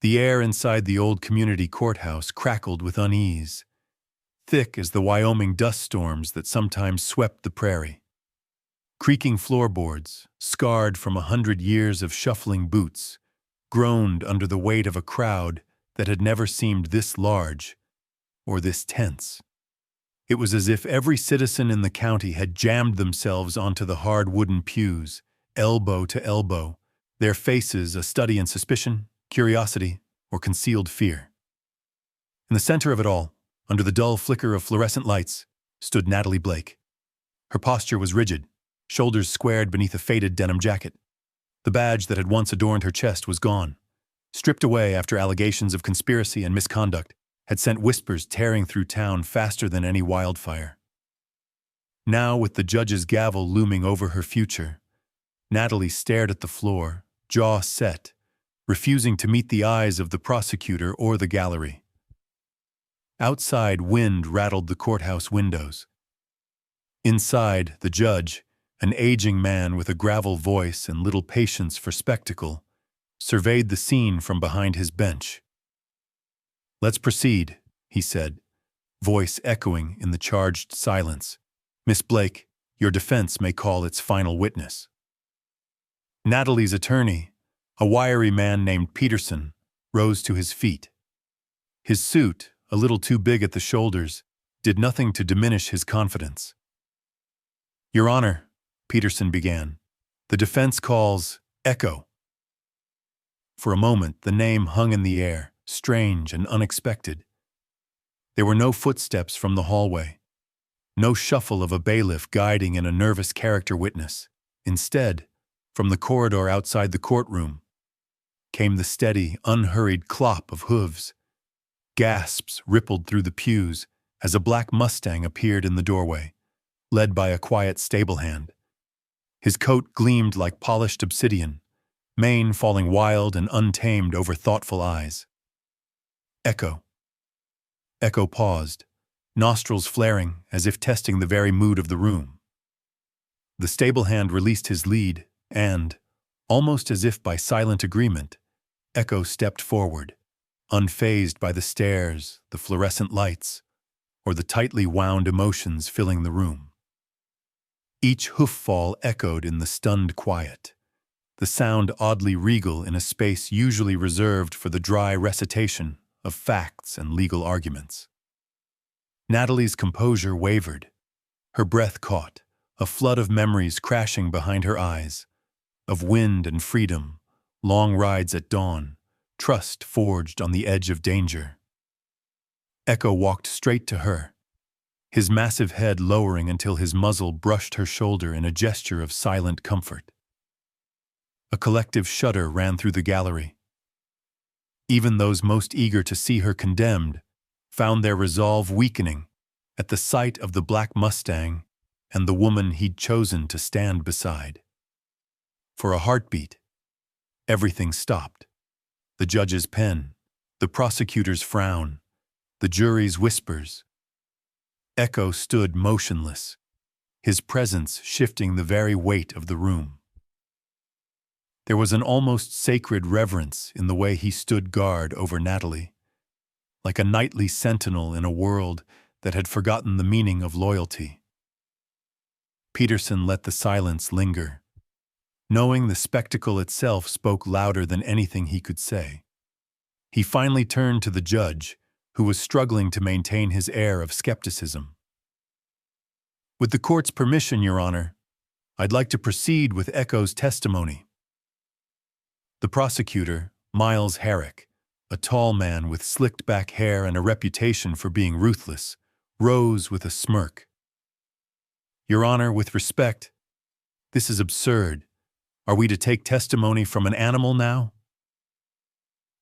The air inside the old community courthouse crackled with unease, thick as the Wyoming dust storms that sometimes swept the prairie. Creaking floorboards, scarred from 100 years of shuffling boots, groaned under the weight of a crowd that had never seemed this large or this tense. It was as if every citizen in the county had jammed themselves onto the hard wooden pews, elbow to elbow, their faces a study in suspicion, curiosity, or concealed fear. In the center of it all, under the dull flicker of fluorescent lights, stood Natalie Blake. Her posture was rigid, shoulders squared beneath a faded denim jacket. The badge that had once adorned her chest was gone, stripped away after allegations of conspiracy and misconduct had sent whispers tearing through town faster than any wildfire. Now, with the judge's gavel looming over her future, Natalie stared at the floor, jaw set, refusing to meet the eyes of the prosecutor or the gallery. Outside, wind rattled the courthouse windows. Inside, the judge, an aging man with a gravel voice and little patience for spectacle, surveyed the scene from behind his bench. "Let's proceed," he said, voice echoing in the charged silence. "Miss Blake, your defense may call its final witness." Natalie's attorney, a wiry man named Peterson, rose to his feet. His suit, a little too big at the shoulders, did nothing to diminish his confidence. "Your Honor," Peterson began, "the defense calls Echo." For a moment, the name hung in the air, strange and unexpected. There were no footsteps from the hallway, no shuffle of a bailiff guiding in a nervous character witness. Instead, from the corridor outside the courtroom, came the steady, unhurried clop of hooves. Gasps rippled through the pews as a black mustang appeared in the doorway, led by a quiet stable hand. His coat gleamed like polished obsidian, mane falling wild and untamed over thoughtful eyes. Echo. Echo paused, nostrils flaring as if testing the very mood of the room. The stable hand released his lead and, almost as if by silent agreement, Echo stepped forward, unfazed by the stares, the fluorescent lights, or the tightly wound emotions filling the room. Each hoof-fall echoed in the stunned quiet, the sound oddly regal in a space usually reserved for the dry recitation of facts and legal arguments. Natalie's composure wavered, her breath caught, a flood of memories crashing behind her eyes, of wind and freedom, long rides at dawn, trust forged on the edge of danger. Echo walked straight to her, his massive head lowering until his muzzle brushed her shoulder in a gesture of silent comfort. A collective shudder ran through the gallery. Even those most eager to see her condemned found their resolve weakening at the sight of the black mustang and the woman he'd chosen to stand beside. For a heartbeat, everything stopped. The judge's pen, the prosecutor's frown, the jury's whispers. Echo stood motionless, his presence shifting the very weight of the room. There was an almost sacred reverence in the way he stood guard over Natalie, like a nightly sentinel in a world that had forgotten the meaning of loyalty. Peterson let the silence linger, knowing the spectacle itself spoke louder than anything he could say. He finally turned to the judge, who was struggling to maintain his air of skepticism. "With the court's permission, Your Honor, I'd like to proceed with Echo's testimony." The prosecutor, Miles Herrick, a tall man with slicked-back hair and a reputation for being ruthless, rose with a smirk. "Your Honor, with respect, this is absurd. Are we to take testimony from an animal now?"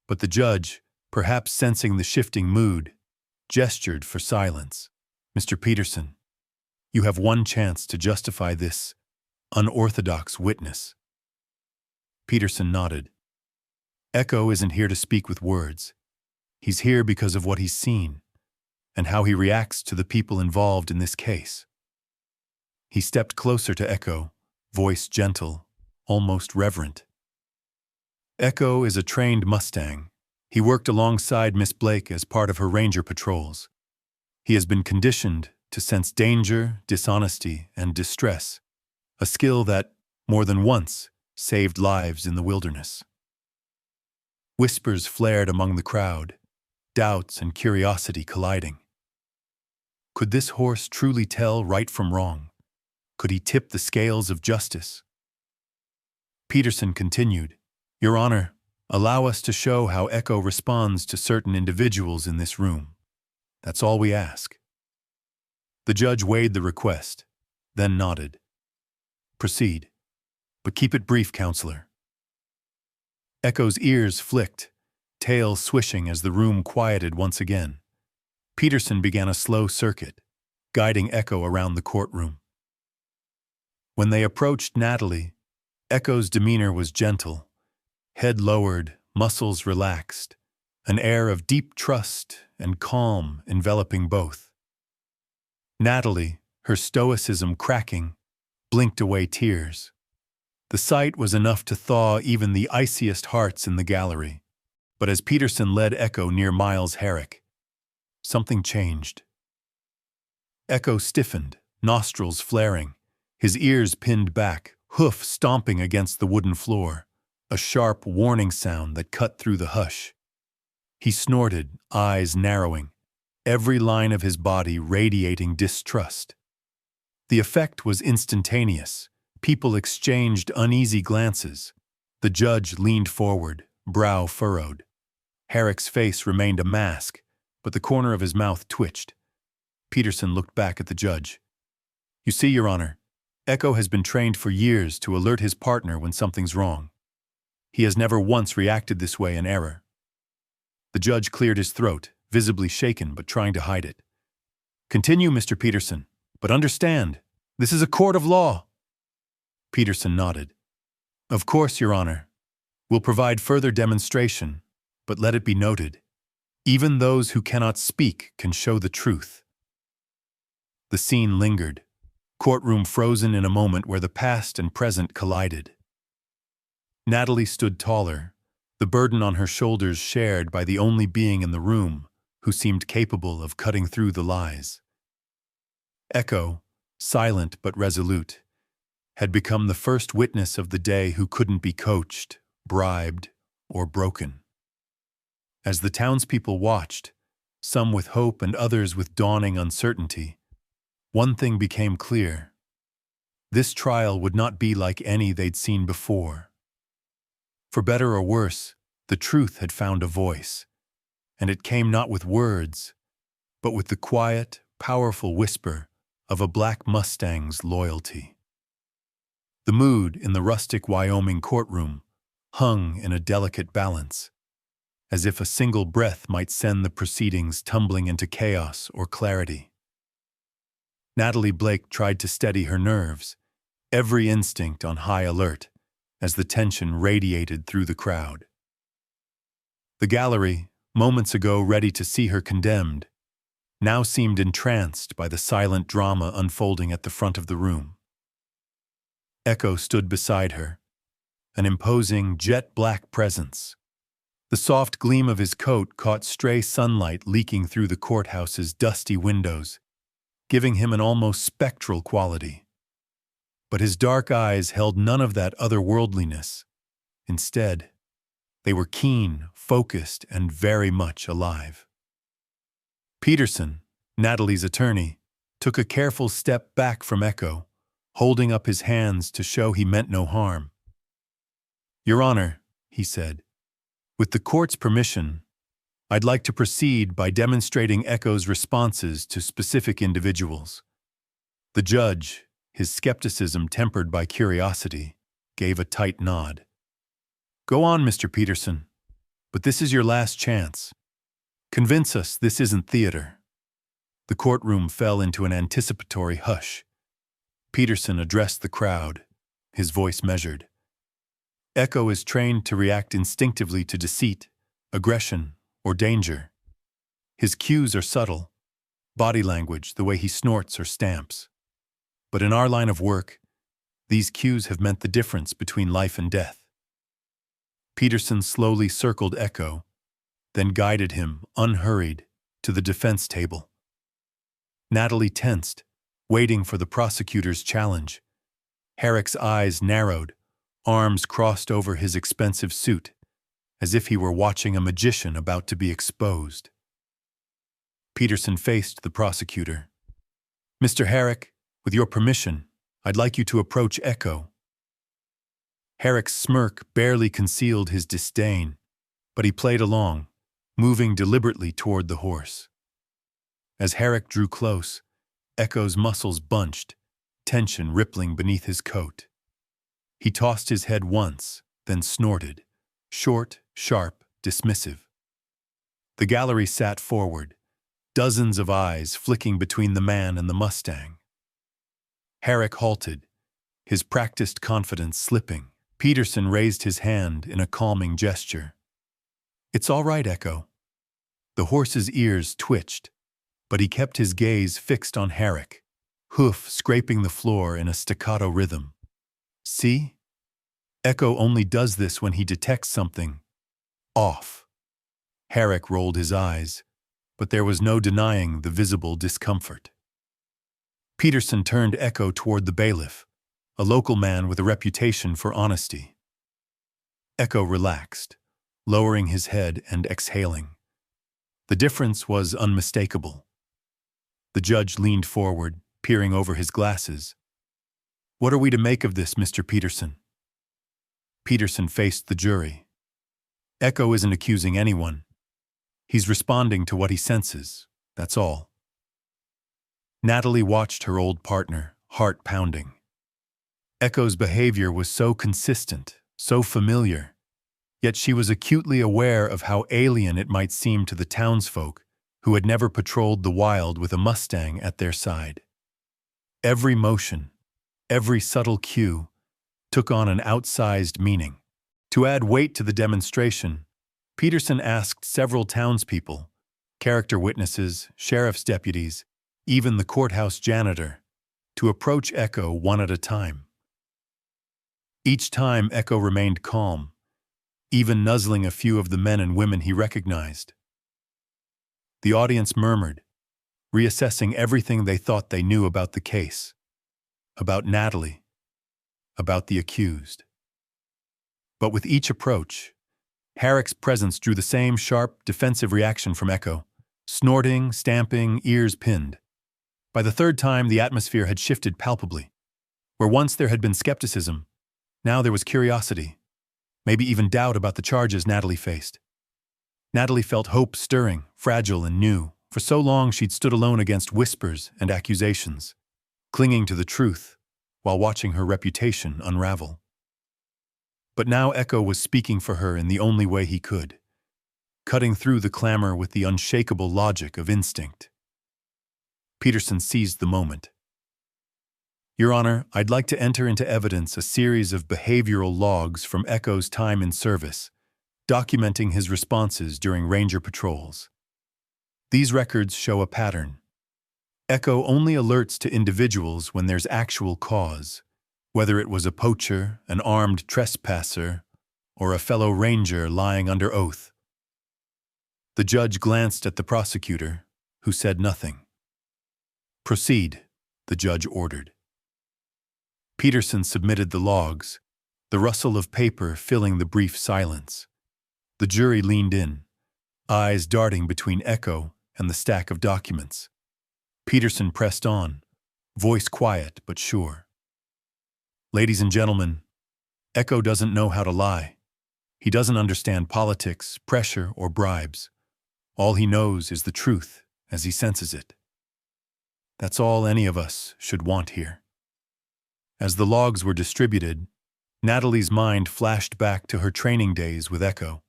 But the judge, perhaps sensing the shifting mood, gestured for silence. "Mr. Peterson, you have one chance to justify this unorthodox witness." Peterson nodded. "Echo isn't here to speak with words. He's here because of what he's seen and how he reacts to the people involved in this case." He stepped closer to Echo, voice gentle, almost reverent. "Echo is a trained mustang, He worked alongside Miss Blake as part of her ranger patrols. He has been conditioned to sense danger, dishonesty, and distress, a skill that, more than once, saved lives in the wilderness. Whispers flared among the crowd, doubts and curiosity colliding. Could this horse truly tell right from wrong? Could he tip the scales of justice? Peterson continued, "Your Honor, allow us to show how Echo responds to certain individuals in this room. That's all we ask." The judge weighed the request, then nodded. "Proceed, but keep it brief, counselor." Echo's ears flicked, tail swishing as the room quieted once again. Peterson began a slow circuit, guiding Echo around the courtroom. When they approached Natalie, Echo's demeanor was gentle, head lowered, muscles relaxed, an air of deep trust and calm enveloping both. Natalie, her stoicism cracking, blinked away tears. The sight was enough to thaw even the iciest hearts in the gallery. But as Peterson led Echo near Miles Herrick, something changed. Echo stiffened, nostrils flaring, his ears pinned back, hoof stomping against the wooden floor, a sharp warning sound that cut through the hush. He snorted, eyes narrowing, every line of his body radiating distrust. The effect was instantaneous. People exchanged uneasy glances. The judge leaned forward, brow furrowed. Herrick's face remained a mask, but the corner of his mouth twitched. Peterson looked back at the judge. "You see, Your Honor, Echo has been trained for years to alert his partner when something's wrong. He has never once reacted this way in error." The judge cleared his throat, visibly shaken but trying to hide it. "Continue, Mr. Peterson, but understand, this is a court of law." Peterson nodded. "Of course, Your Honor. We'll provide further demonstration, but let it be noted, even those who cannot speak can show the truth." The scene lingered, courtroom frozen in a moment where the past and present collided. Natalie stood taller, the burden on her shoulders shared by the only being in the room who seemed capable of cutting through the lies. Echo, silent but resolute, had become the first witness of the day who couldn't be coached, bribed, or broken. As the townspeople watched, some with hope and others with dawning uncertainty, one thing became clear. This trial would not be like any they'd seen before. For better or worse, the truth had found a voice, and it came not with words, but with the quiet, powerful whisper of a black mustang's loyalty. The mood in the rustic Wyoming courtroom hung in a delicate balance, as if a single breath might send the proceedings tumbling into chaos or clarity. Natalie Blake tried to steady her nerves, every instinct on high alert, as the tension radiated through the crowd. The gallery, moments ago ready to see her condemned, now seemed entranced by the silent drama unfolding at the front of the room. Echo stood beside her, an imposing jet-black presence. The soft gleam of his coat caught stray sunlight leaking through the courthouse's dusty windows, giving him an almost spectral quality. But his dark eyes held none of that otherworldliness. Instead, they were keen, focused, and very much alive. Peterson, Natalie's attorney, took a careful step back from Echo, holding up his hands to show he meant no harm. "Your Honor," he said, "with the court's permission, I'd like to proceed by demonstrating Echo's responses to specific individuals." The judge, his skepticism tempered by curiosity, gave a tight nod. "Go on, Mr. Peterson, but this is your last chance. Convince us this isn't theater." The courtroom fell into an anticipatory hush. Peterson addressed the crowd, his voice measured. Echo is trained to react instinctively to deceit, aggression, or danger. His cues are subtle, body language, the way he snorts or stamps. But in our line of work, these cues have meant the difference between life and death. Peterson slowly circled Echo, then guided him, unhurried, to the defense table. Natalie tensed, waiting for the prosecutor's challenge. Herrick's eyes narrowed, arms crossed over his expensive suit, as if he were watching a magician about to be exposed. Peterson faced the prosecutor. "Mr. Herrick, with your permission, I'd like you to approach Echo." Herrick's smirk barely concealed his disdain, but he played along, moving deliberately toward the horse. As Herrick drew close, Echo's muscles bunched, tension rippling beneath his coat. He tossed his head once, then snorted, short, sharp, dismissive. The gallery sat forward, dozens of eyes flicking between the man and the mustang. Herrick halted, his practiced confidence slipping. Peterson raised his hand in a calming gesture. "It's all right, Echo." The horse's ears twitched, but he kept his gaze fixed on Herrick, hoof scraping the floor in a staccato rhythm. "See? Echo only does this when he detects something off." Herrick rolled his eyes, but there was no denying the visible discomfort. Peterson turned Echo toward the bailiff, a local man with a reputation for honesty. Echo relaxed, lowering his head and exhaling. The difference was unmistakable. The judge leaned forward, peering over his glasses. "What are we to make of this, Mr. Peterson?" Peterson faced the jury. "Echo isn't accusing anyone. He's responding to what he senses, that's all." Natalie watched her old partner, heart pounding. Echo's behavior was so consistent, so familiar, yet she was acutely aware of how alien it might seem to the townsfolk who had never patrolled the wild with a mustang at their side. Every motion, every subtle cue, took on an outsized meaning. To add weight to the demonstration, Peterson asked several townspeople, character witnesses, sheriff's deputies, even the courthouse janitor, to approach Echo one at a time. Each time Echo remained calm, even nuzzling a few of the men and women he recognized. The audience murmured, reassessing everything they thought they knew about the case, about Natalie, about the accused. But with each approach, Herrick's presence drew the same sharp, defensive reaction from Echo, snorting, stamping, ears pinned. By the third time, the atmosphere had shifted palpably. Where once there had been skepticism, now there was curiosity, maybe even doubt about the charges Natalie faced. Natalie felt hope stirring, fragile and new. For so long she'd stood alone against whispers and accusations, clinging to the truth while watching her reputation unravel. But now Echo was speaking for her in the only way he could, cutting through the clamor with the unshakable logic of instinct. Peterson seized the moment. "Your Honor, I'd like to enter into evidence a series of behavioral logs from Echo's time in service, documenting his responses during ranger patrols. These records show a pattern. Echo only alerts to individuals when there's actual cause, whether it was a poacher, an armed trespasser, or a fellow ranger lying under oath." The judge glanced at the prosecutor, who said nothing. "Proceed," the judge ordered. Peterson submitted the logs, the rustle of paper filling the brief silence. The jury leaned in, eyes darting between Echo and the stack of documents. Peterson pressed on, voice quiet but sure. "Ladies and gentlemen, Echo doesn't know how to lie. He doesn't understand politics, pressure, or bribes. All he knows is the truth as he senses it. That's all any of us should want here." As the logs were distributed, Natalie's mind flashed back to her training days with Echo.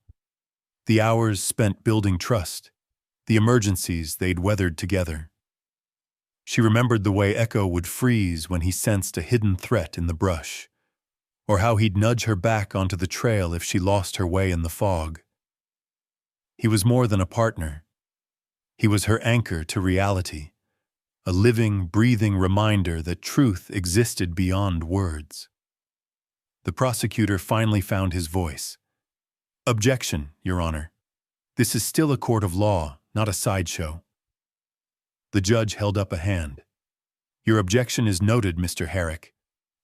The hours spent building trust, the emergencies they'd weathered together. She remembered the way Echo would freeze when he sensed a hidden threat in the brush, or how he'd nudge her back onto the trail if she lost her way in the fog. He was more than a partner. He was her anchor to reality, a living, breathing reminder that truth existed beyond words. The prosecutor finally found his voice. "Objection, Your Honor. This is still a court of law, not a sideshow. The judge held up a hand. Your objection is noted, Mr. Herrick,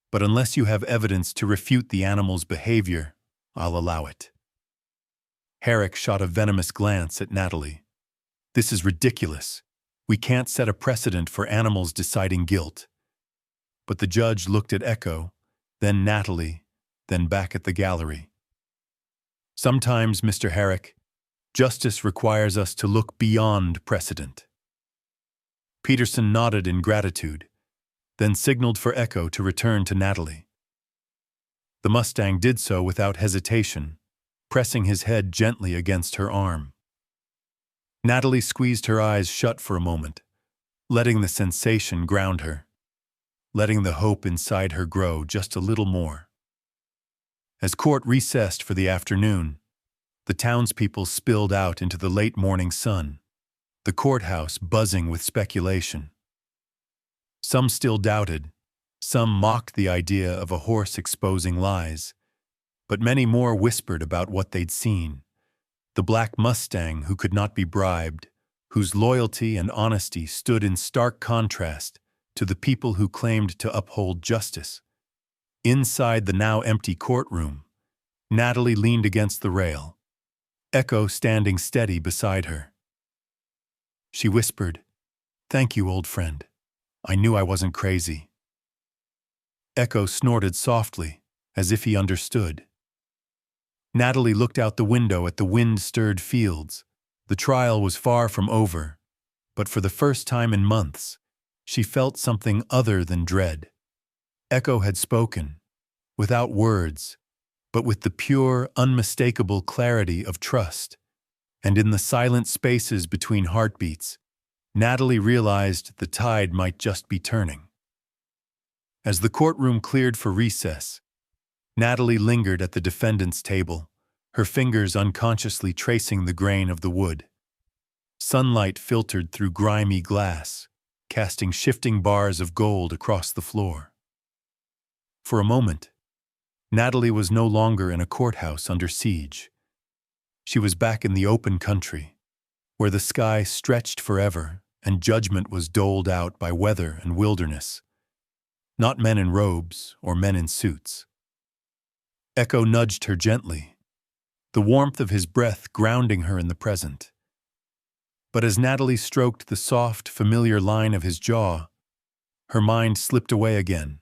but unless you have evidence to refute the animal's behavior, I'll allow it. Herrick shot a venomous glance at Natalie. This is ridiculous. We can't set a precedent for animals deciding guilt. But the judge looked at Echo, then Natalie, then back at the gallery. Sometimes, Mr. Herrick, justice requires us to look beyond precedent. Peterson nodded in gratitude, then signaled for Echo to return to Natalie. The Mustang did so without hesitation, pressing his head gently against her arm. Natalie squeezed her eyes shut for a moment, letting the sensation ground her, letting the hope inside her grow just a little more. As court recessed for the afternoon, the townspeople spilled out into the late morning sun, the courthouse buzzing with speculation. Some still doubted, some mocked the idea of a horse exposing lies, but many more whispered about what they'd seen. The black Mustang who could not be bribed, whose loyalty and honesty stood in stark contrast to the people who claimed to uphold justice. Inside the now empty courtroom, Natalie leaned against the rail, Echo standing steady beside her. She whispered, "Thank you, old friend. I knew I wasn't crazy." Echo snorted softly, as if he understood. Natalie looked out the window at the wind-stirred fields. The trial was far from over, but for the first time in months, she felt something other than dread. Echo had spoken, without words, but with the pure, unmistakable clarity of trust. And in the silent spaces between heartbeats, Natalie realized the tide might just be turning. As the courtroom cleared for recess, Natalie lingered at the defendant's table, her fingers unconsciously tracing the grain of the wood. Sunlight filtered through grimy glass, casting shifting bars of gold across the floor. For a moment, Natalie was no longer in a courthouse under siege. She was back in the open country, where the sky stretched forever and judgment was doled out by weather and wilderness, not men in robes or men in suits. Echo nudged her gently, the warmth of his breath grounding her in the present. But as Natalie stroked the soft, familiar line of his jaw, her mind slipped away again,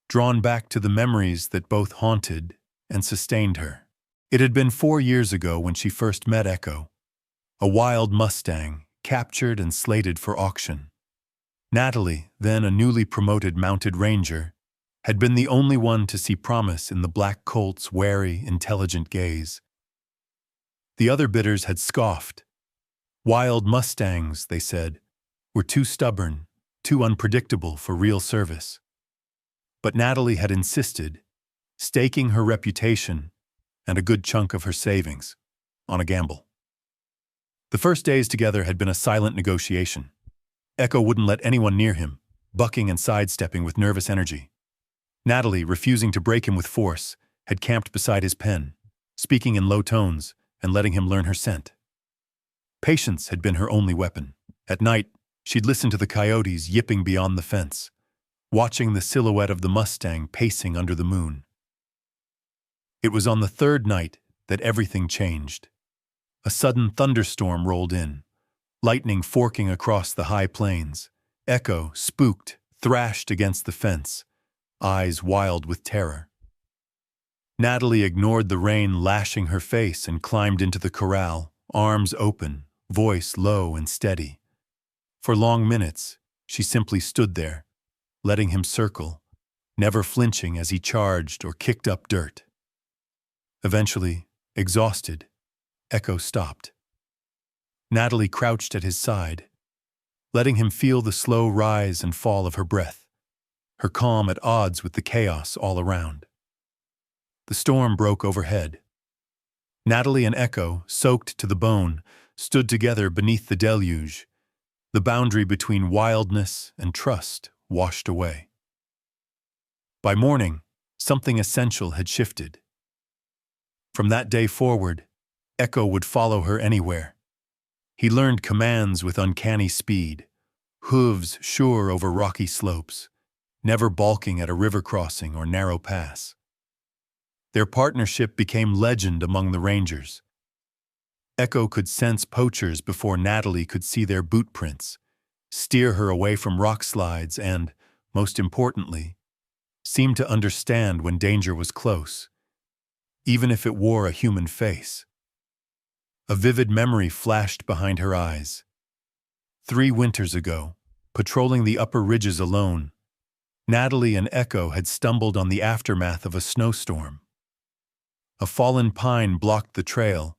drawn back to the memories that both haunted and sustained her. It had been 4 years ago when she first met Echo, a wild Mustang, captured and slated for auction. Natalie, then a newly promoted mounted ranger, had been the only one to see promise in the black colt's wary, intelligent gaze. The other bidders had scoffed. Wild Mustangs, they said, were too stubborn, too unpredictable for real service. But Natalie had insisted, staking her reputation and a good chunk of her savings on a gamble. The first days together had been a silent negotiation. Echo wouldn't let anyone near him, bucking and sidestepping with nervous energy. Natalie, refusing to break him with force, had camped beside his pen, speaking in low tones and letting him learn her scent. Patience had been her only weapon. At night, she'd listen to the coyotes yipping beyond the fence, watching the silhouette of the Mustang pacing under the moon. It was on the third night that everything changed. A sudden thunderstorm rolled in, lightning forking across the high plains. Echo, spooked, thrashed against the fence, eyes wild with terror. Natalie ignored the rain lashing her face and climbed into the corral, arms open, voice low and steady. For long minutes, she simply stood there, letting him circle, never flinching as he charged or kicked up dirt. Eventually, exhausted, Echo stopped. Natalie crouched at his side, letting him feel the slow rise and fall of her breath, her calm at odds with the chaos all around. The storm broke overhead. Natalie and Echo, soaked to the bone, stood together beneath the deluge, the boundary between wildness and trust washed away. By morning, something essential had shifted. From that day forward, Echo would follow her anywhere. He learned commands with uncanny speed, hooves sure over rocky slopes, never balking at a river crossing or narrow pass. Their partnership became legend among the rangers. Echo could sense poachers before Natalie could see their boot prints, steer her away from rock slides and, most importantly, seemed to understand when danger was close, even if it wore a human face. A vivid memory flashed behind her eyes. 3 winters ago, patrolling the upper ridges alone, Natalie and Echo had stumbled on the aftermath of a snowstorm. A fallen pine blocked the trail,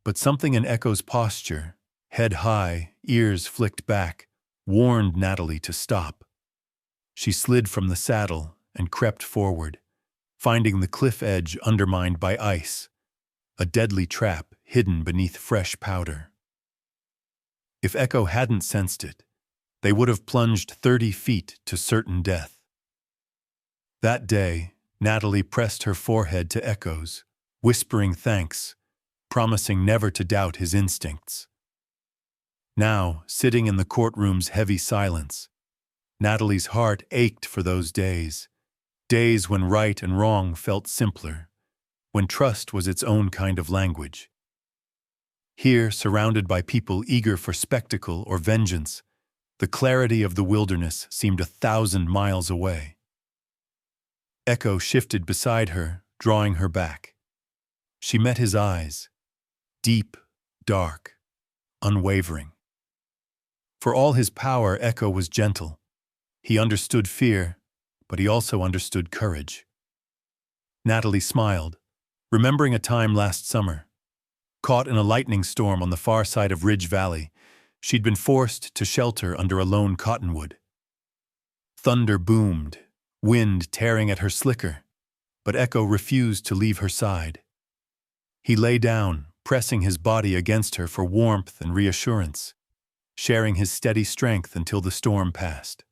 but something in Echo's posture, head high, ears flicked back, warned Natalie to stop. She slid from the saddle and crept forward, finding the cliff edge undermined by ice, a deadly trap hidden beneath fresh powder. If Echo hadn't sensed it, they would have plunged 30 feet to certain death. That day, Natalie pressed her forehead to Echo's, whispering thanks, promising never to doubt his instincts. Now, sitting in the courtroom's heavy silence, Natalie's heart ached for those days when right and wrong felt simpler, when trust was its own kind of language. Here, surrounded by people eager for spectacle or vengeance, the clarity of the wilderness seemed 1,000 miles away. Echo shifted beside her, drawing her back. She met his eyes, deep, dark, unwavering. For all his power, Echo was gentle. He understood fear, but he also understood courage. Natalie smiled, remembering a time last summer. Caught in a lightning storm on the far side of Ridge Valley, she'd been forced to shelter under a lone cottonwood. Thunder boomed, wind tearing at her slicker, but Echo refused to leave her side. He lay down, pressing his body against her for warmth and reassurance, sharing his steady strength until the storm passed.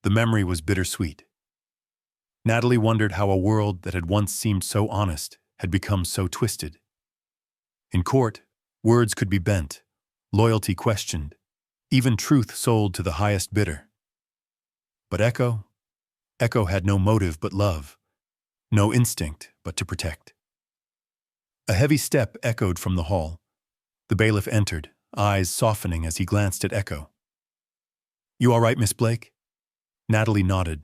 The memory was bittersweet. Natalie wondered how a world that had once seemed so honest had become so twisted. In court, words could be bent, loyalty questioned, even truth sold to the highest bidder. But Echo had no motive but love, no instinct but to protect. A heavy step echoed from the hall. The bailiff entered, eyes softening as he glanced at Echo. "You all right, Miss Blake?" Natalie nodded,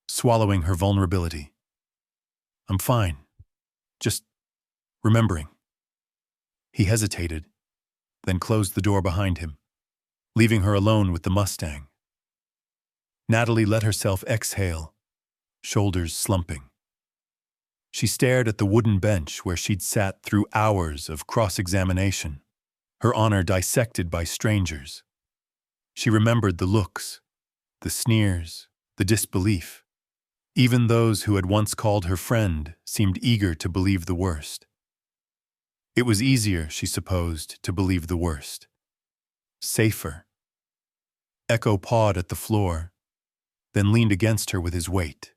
swallowing her vulnerability. "I'm fine. Just remembering." He hesitated, then closed the door behind him, leaving her alone with the Mustang. Natalie let herself exhale, shoulders slumping. She stared at the wooden bench where she'd sat through hours of cross-examination, her honor dissected by strangers. She remembered the looks, the sneers, the disbelief. Even those who had once called her friend seemed eager to believe the worst. It was easier, she supposed, to believe the worst. Safer. Echo pawed at the floor, then leaned against her with his weight,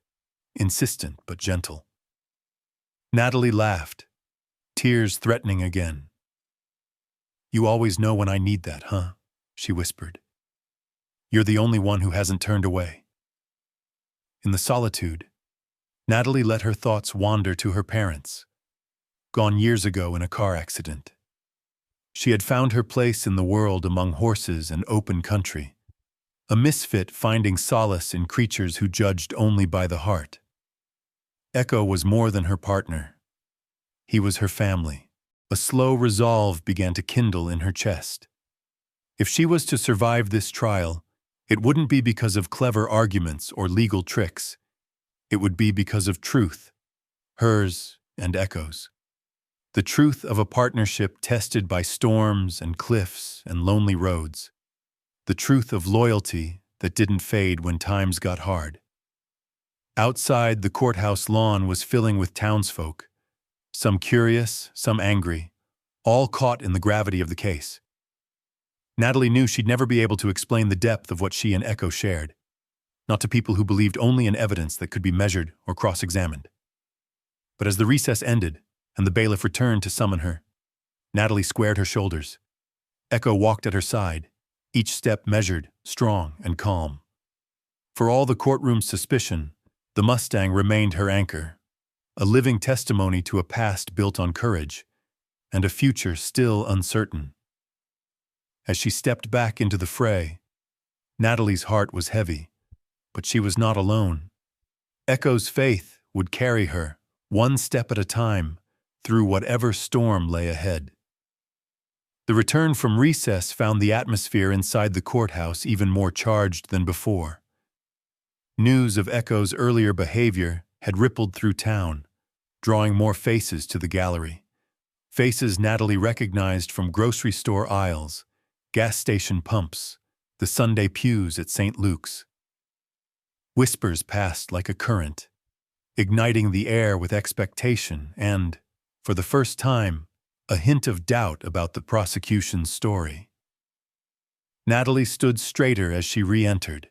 insistent but gentle. Natalie laughed, tears threatening again. "You always know when I need that, huh?" she whispered. "You're the only one who hasn't turned away." In the solitude, Natalie let her thoughts wander to her parents, gone years ago in a car accident. She had found her place in the world among horses and open country, a misfit finding solace in creatures who judged only by the heart. Echo was more than her partner. He was her family. A slow resolve began to kindle in her chest. If she was to survive this trial, it wouldn't be because of clever arguments or legal tricks. It would be because of truth, hers and Echo's. The truth of a partnership tested by storms and cliffs and lonely roads. The truth of loyalty that didn't fade when times got hard. Outside, the courthouse lawn was filling with townsfolk, some curious, some angry, all caught in the gravity of the case. Natalie knew she'd never be able to explain the depth of what she and Echo shared, not to people who believed only in evidence that could be measured or cross-examined. But as the recess ended, and the bailiff returned to summon her, Natalie squared her shoulders. Echo walked at her side, each step measured, strong, and calm. For all the courtroom's suspicion, the Mustang remained her anchor, a living testimony to a past built on courage, and a future still uncertain. As she stepped back into the fray, Natalie's heart was heavy, but she was not alone. Echo's faith would carry her, one step at a time, through whatever storm lay ahead. The return from recess found the atmosphere inside the courthouse even more charged than before. News of Echo's earlier behavior had rippled through town, drawing more faces to the gallery. Faces Natalie recognized from grocery store aisles, gas station pumps, the Sunday pews at St. Luke's. Whispers passed like a current, igniting the air with expectation and, for the first time, a hint of doubt about the prosecution's story. Natalie stood straighter as she re-entered,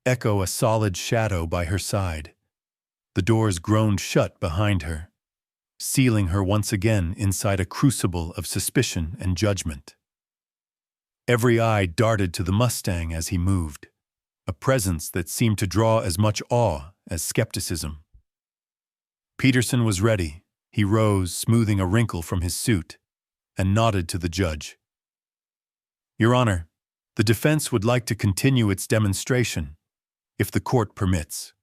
Echo a solid shadow by her side. The doors groaned shut behind her, sealing her once again inside a crucible of suspicion and judgment. Every eye darted to the Mustang as he moved, a presence that seemed to draw as much awe as skepticism. Peterson was ready. He rose, smoothing a wrinkle from his suit, and nodded to the judge. "Your Honor, the defense would like to continue its demonstration, if the court permits."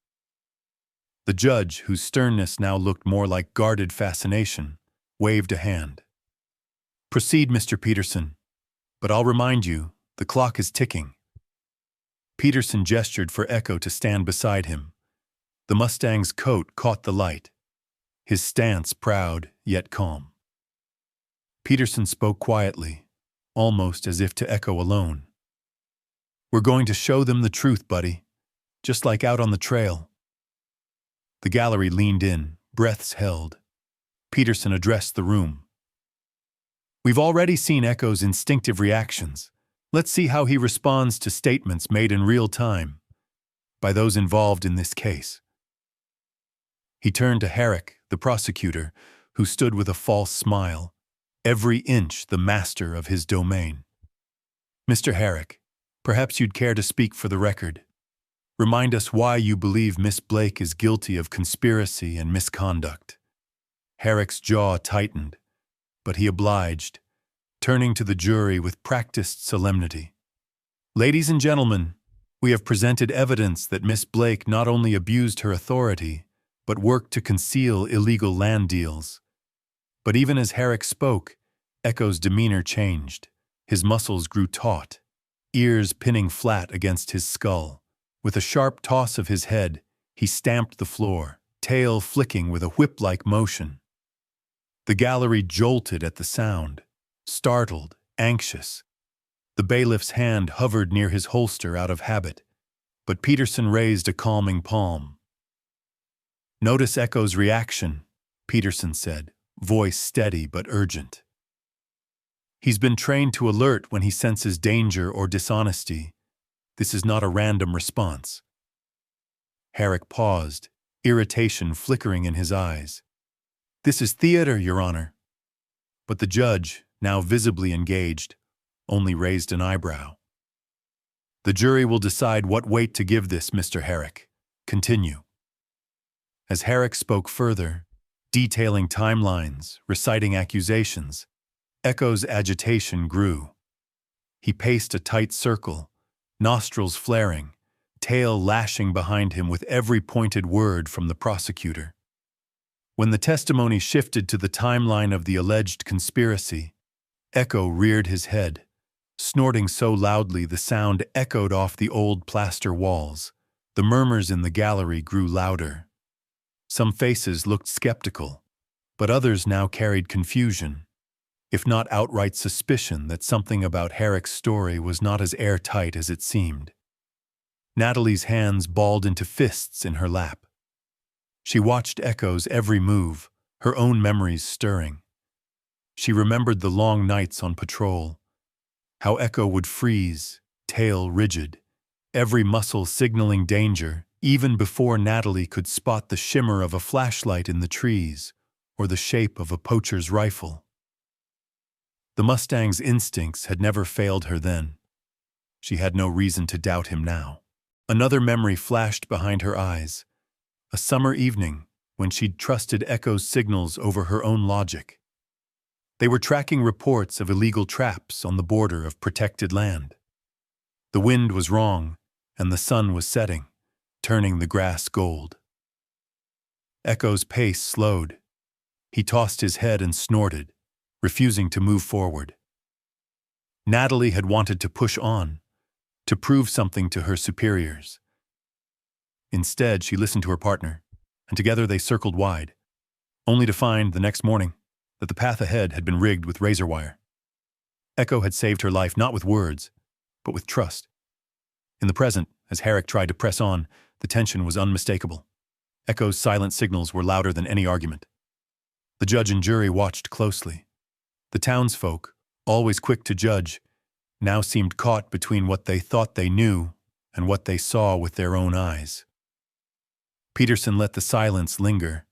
The judge, whose sternness now looked more like guarded fascination, waved a hand. "Proceed, Mr. Peterson, but I'll remind you, the clock is ticking." Peterson gestured for Echo to stand beside him. The Mustang's coat caught the light, his stance proud yet calm. Peterson spoke quietly, almost as if to Echo alone. "We're going to show them the truth, buddy, just like out on the trail." The gallery leaned in, breaths held. Peterson addressed the room. "We've already seen Echo's instinctive reactions. Let's see how he responds to statements made in real time by those involved in this case." He turned to Herrick, the prosecutor, who stood with a false smile, every inch the master of his domain. "Mr. Herrick, perhaps you'd care to speak for the record. Remind us why you believe Miss Blake is guilty of conspiracy and misconduct." Herrick's jaw tightened, but he obliged, turning to the jury with practiced solemnity. "Ladies and gentlemen, we have presented evidence that Miss Blake not only abused her authority, but worked to conceal illegal land deals." But even as Herrick spoke, Echo's demeanor changed. His muscles grew taut, ears pinning flat against his skull. With a sharp toss of his head, he stamped the floor, tail flicking with a whip-like motion. The gallery jolted at the sound, startled, anxious. The bailiff's hand hovered near his holster out of habit, but Peterson raised a calming palm. "Notice Echo's reaction," Peterson said, voice steady but urgent. "He's been trained to alert when he senses danger or dishonesty. This is not a random response." Herrick paused, irritation flickering in his eyes. "This is theater, Your Honor." But the judge, now visibly engaged, only raised an eyebrow. "The jury will decide what weight to give this, Mr. Herrick. Continue." As Herrick spoke further, detailing timelines, reciting accusations, Echo's agitation grew. He paced a tight circle, nostrils flaring, tail lashing behind him with every pointed word from the prosecutor. When the testimony shifted to the timeline of the alleged conspiracy, Echo reared his head, snorting so loudly the sound echoed off the old plaster walls. The murmurs in the gallery grew louder. Some faces looked skeptical, but others now carried confusion, if not outright suspicion that something about Herrick's story was not as airtight as it seemed. Natalie's hands balled into fists in her lap. She watched Echo's every move, her own memories stirring. She remembered the long nights on patrol, how Echo would freeze, tail rigid, every muscle signaling danger, even before Natalie could spot the shimmer of a flashlight in the trees or the shape of a poacher's rifle. The mustang's instincts had never failed her then. She had no reason to doubt him now. Another memory flashed behind her eyes. A summer evening when she'd trusted Echo's signals over her own logic. They were tracking reports of illegal traps on the border of protected land. The wind was wrong, and the sun was setting, turning the grass gold. Echo's pace slowed. He tossed his head and snorted, refusing to move forward. Natalie had wanted to push on, to prove something to her superiors. Instead, she listened to her partner, and together they circled wide, only to find, the next morning, that the path ahead had been rigged with razor wire. Echo had saved her life not with words, but with trust. In the present, as Herrick tried to press on, the tension was unmistakable. Echo's silent signals were louder than any argument. The judge and jury watched closely. The townsfolk, always quick to judge, now seemed caught between what they thought they knew and what they saw with their own eyes. Peterson let the silence linger,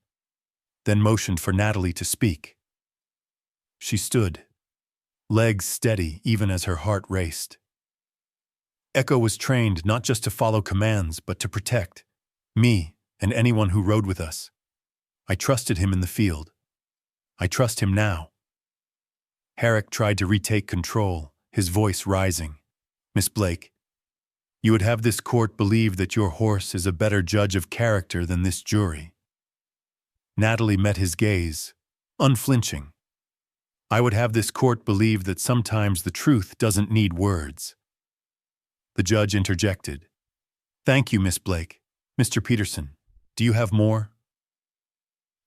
then motioned for Natalie to speak. She stood, legs steady even as her heart raced. Echo was trained not just to follow commands, but to protect me and anyone who rode with us. I trusted him in the field. I trust him now. Herrick tried to retake control, his voice rising. Miss Blake, you would have this court believe that your horse is a better judge of character than this jury. Natalie met his gaze, unflinching. I would have this court believe that sometimes the truth doesn't need words. The judge interjected. Thank you, Miss Blake. Mr. Peterson, do you have more?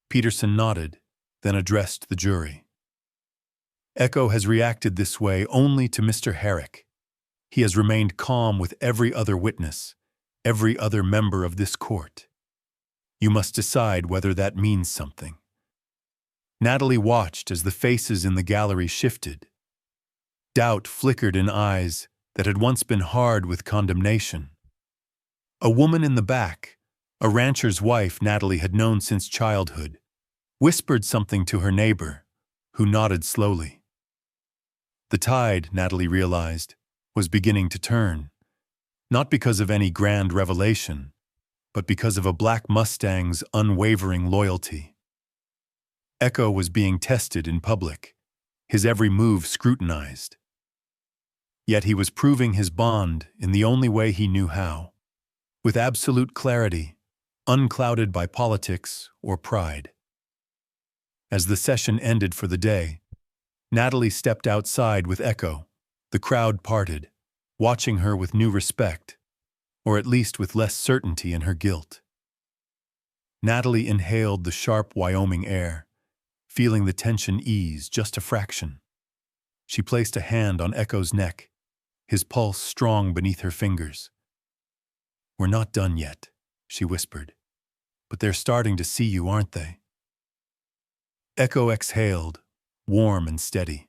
Peterson nodded, then addressed the jury. Echo has reacted this way only to Mr. Herrick. He has remained calm with every other witness, every other member of this court. You must decide whether that means something. Natalie watched as the faces in the gallery shifted. Doubt flickered in eyes that had once been hard with condemnation. A woman in the back, a rancher's wife Natalie had known since childhood, whispered something to her neighbor, who nodded slowly. The tide, Natalie realized, was beginning to turn, not because of any grand revelation, but because of a black mustang's unwavering loyalty. Echo was being tested in public, his every move scrutinized. Yet he was proving his bond in the only way he knew how, with absolute clarity, unclouded by politics or pride. As the session ended for the day, Natalie stepped outside with Echo. The crowd parted, watching her with new respect, or at least with less certainty in her guilt. Natalie inhaled the sharp Wyoming air, feeling the tension ease just a fraction. She placed a hand on Echo's neck, his pulse strong beneath her fingers. We're not done yet, she whispered. But they're starting to see you, aren't they? Echo exhaled, warm and steady.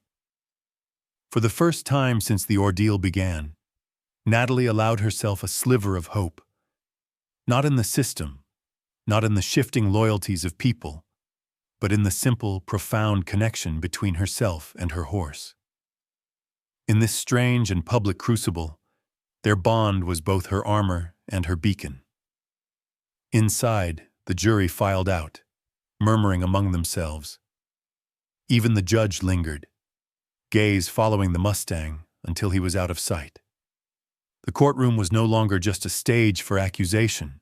For the first time since the ordeal began, Natalie allowed herself a sliver of hope. Not in the system, not in the shifting loyalties of people, but in the simple, profound connection between herself and her horse. In this strange and public crucible, their bond was both her armor and her beacon. Inside, the jury filed out, murmuring among themselves. Even the judge lingered, gaze following the mustang until he was out of sight. The courtroom was no longer just a stage for accusation.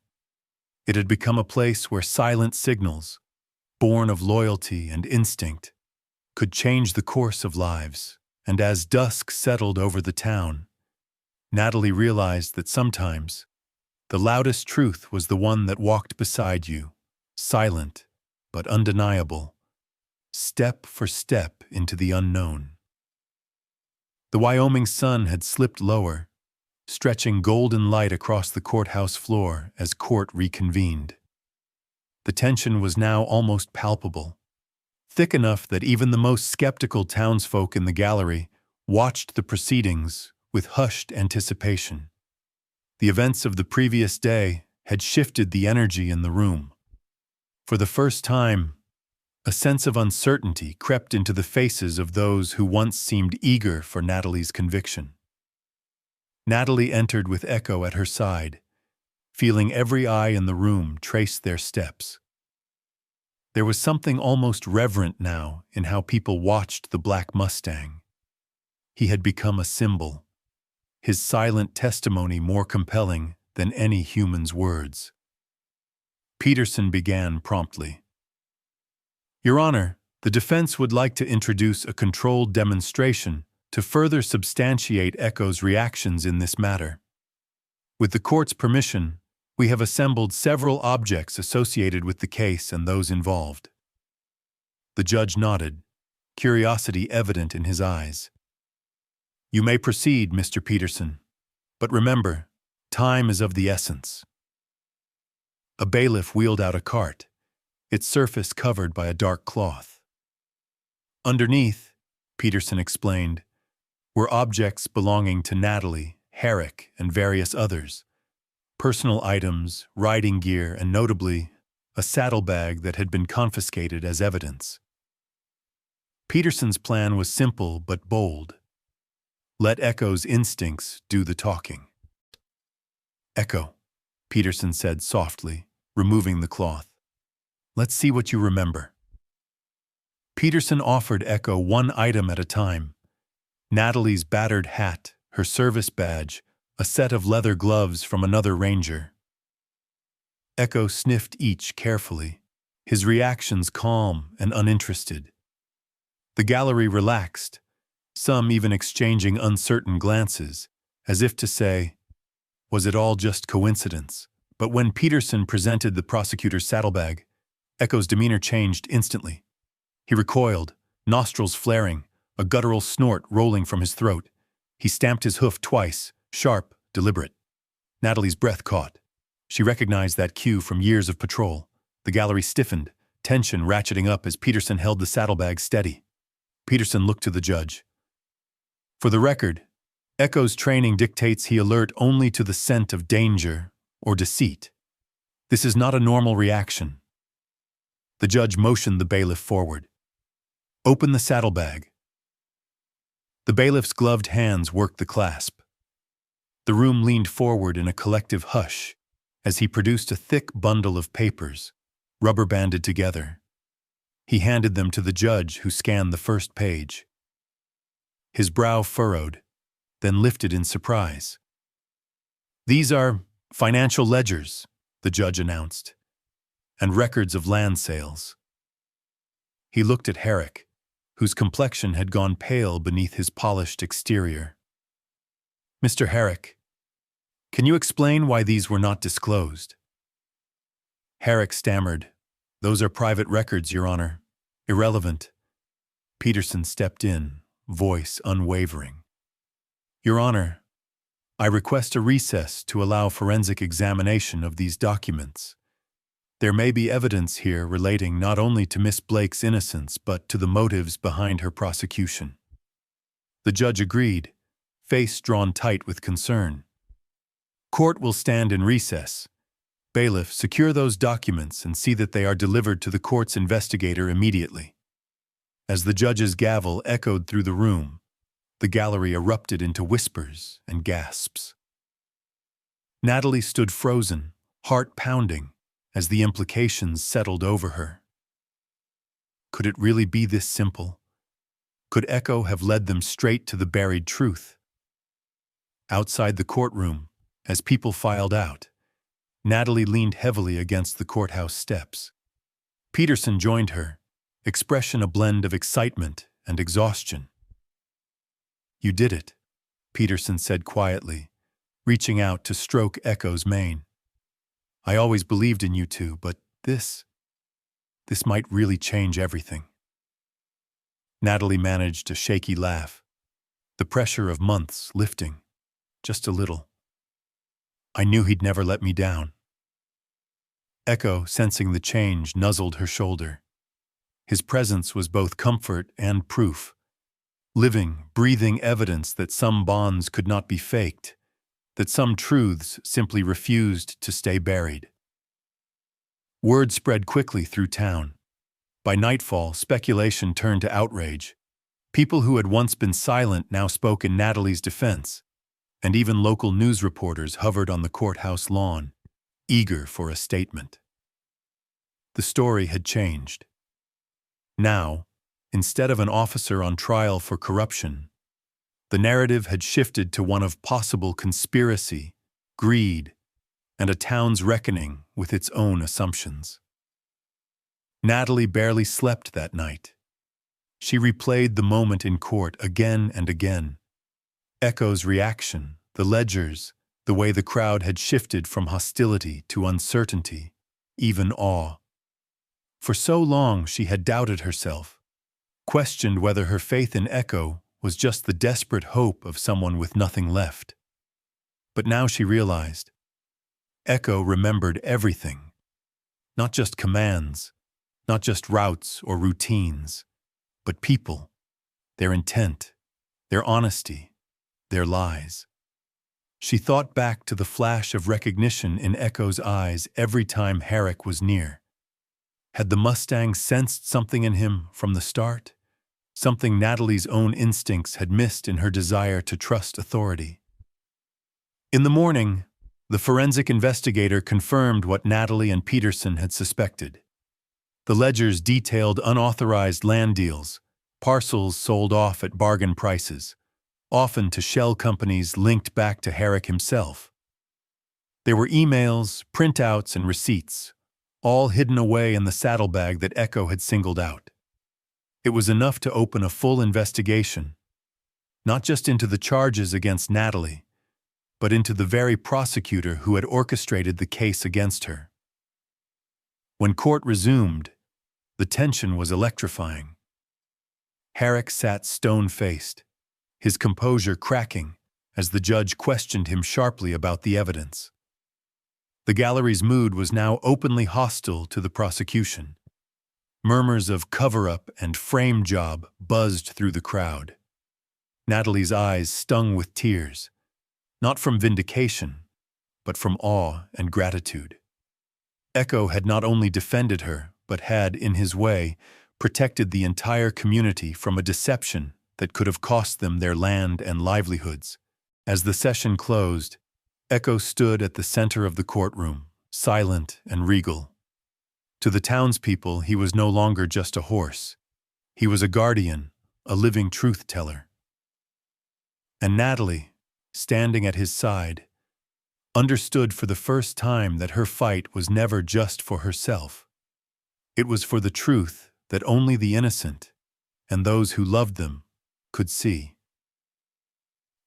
It had become a place where silent signals, born of loyalty and instinct, could change the course of lives. And as dusk settled over the town, Natalie realized that sometimes the loudest truth was the one that walked beside you, silent but undeniable, step for step into the unknown. The Wyoming sun had slipped lower, stretching golden light across the courthouse floor as court reconvened. The tension was now almost palpable, thick enough that even the most skeptical townsfolk in the gallery watched the proceedings with hushed anticipation. The events of the previous day had shifted the energy in the room. For the first time, A sense of uncertainty crept into the faces of those who once seemed eager for Natalie's conviction. Natalie entered with Echo at her side, feeling every eye in the room trace their steps. There was something almost reverent now in how people watched the black Mustang. He had become a symbol, his silent testimony more compelling than any human's words. Peterson began promptly. Your Honor, the defense would like to introduce a controlled demonstration to further substantiate Echo's reactions in this matter. With the court's permission, we have assembled several objects associated with the case and those involved. The judge nodded, curiosity evident in his eyes. You may proceed, Mr. Peterson, but remember, time is of the essence. A bailiff wheeled out a cart, its surface covered by a dark cloth. Underneath, Peterson explained, were objects belonging to Natalie, Herrick, and various others. Personal items, riding gear, and notably, a saddlebag that had been confiscated as evidence. Peterson's plan was simple but bold. Let Echo's instincts do the talking. Echo, Peterson said softly, removing the cloth. Let's see what you remember. Peterson offered Echo one item at a time. Natalie's battered hat, her service badge, a set of leather gloves from another ranger. Echo sniffed each carefully, his reactions calm and uninterested. The gallery relaxed, some even exchanging uncertain glances, as if to say, was it all just coincidence? But when Peterson presented the prosecutor's saddlebag, Echo's demeanor changed instantly. He recoiled, nostrils flaring, a guttural snort rolling from his throat. He stamped his hoof twice, sharp, deliberate. Natalie's breath caught. She recognized that cue from years of patrol. The gallery stiffened, tension ratcheting up as Peterson held the saddlebag steady. Peterson looked to the judge. For the record, Echo's training dictates he alert only to the scent of danger or deceit. This is not a normal reaction. The judge motioned the bailiff forward. Open the saddlebag. The bailiff's gloved hands worked the clasp. The room leaned forward in a collective hush as he produced a thick bundle of papers, rubber-banded together. He handed them to the judge, who scanned the first page. His brow furrowed, then lifted in surprise. These are financial ledgers, the judge announced, and records of land sales. He looked at Herrick, whose complexion had gone pale beneath his polished exterior. Mr. Herrick, can you explain why these were not disclosed? Herrick stammered, Those are private records, Your Honor. Irrelevant. Peterson stepped in, voice unwavering. Your Honor, I request a recess to allow forensic examination of these documents. There may be evidence here relating not only to Miss Blake's innocence but to the motives behind her prosecution. The judge agreed, face drawn tight with concern. Court will stand in recess. Bailiff, secure those documents and see that they are delivered to the court's investigator immediately. As the judge's gavel echoed through the room, the gallery erupted into whispers and gasps. Natalie stood frozen, heart pounding, as the implications settled over her. Could it really be this simple? Could Echo have led them straight to the buried truth? Outside the courtroom, as people filed out, Natalie leaned heavily against the courthouse steps. Peterson joined her, expression a blend of excitement and exhaustion. You did it, Peterson said quietly, reaching out to stroke Echo's mane. I always believed in you two, but this might really change everything. Natalie managed a shaky laugh, the pressure of months lifting, just a little. I knew he'd never let me down. Echo, sensing the change, nuzzled her shoulder. His presence was both comfort and proof, living, breathing evidence that some bonds could not be faked, that some truths simply refused to stay buried. Word spread quickly through town. By nightfall, speculation turned to outrage. People who had once been silent now spoke in Natalie's defense, and even local news reporters hovered on the courthouse lawn, eager for a statement. The story had changed. Now, instead of an officer on trial for corruption, the narrative had shifted to one of possible conspiracy, greed, and a town's reckoning with its own assumptions. Natalie barely slept that night. She replayed the moment in court again and again. Echo's reaction, the ledgers, the way the crowd had shifted from hostility to uncertainty, even awe. For so long she had doubted herself, questioned whether her faith in Echo was just the desperate hope of someone with nothing left. But now she realized, Echo remembered everything, not just commands, not just routes or routines, but people, their intent, their honesty, their lies. She thought back to the flash of recognition in Echo's eyes every time Herrick was near. Had the Mustang sensed something in him from the start? Something Natalie's own instincts had missed in her desire to trust authority. In the morning, the forensic investigator confirmed what Natalie and Peterson had suspected. The ledgers detailed unauthorized land deals, parcels sold off at bargain prices, often to shell companies linked back to Herrick himself. There were emails, printouts, and receipts, all hidden away in the saddlebag that Echo had singled out. It was enough to open a full investigation, not just into the charges against Natalie, but into the very prosecutor who had orchestrated the case against her. When court resumed, the tension was electrifying. Herrick sat stone-faced, his composure cracking as the judge questioned him sharply about the evidence. The gallery's mood was now openly hostile to the prosecution. Murmurs of cover-up and frame job buzzed through the crowd. Natalie's eyes stung with tears, not from vindication, but from awe and gratitude. Echo had not only defended her, but had, in his way, protected the entire community from a deception that could have cost them their land and livelihoods. As the session closed, Echo stood at the center of the courtroom, silent and regal. To the townspeople, he was no longer just a horse. He was a guardian, a living truth-teller. And Natalie, standing at his side, understood for the first time that her fight was never just for herself. It was for the truth that only the innocent, and those who loved them, could see.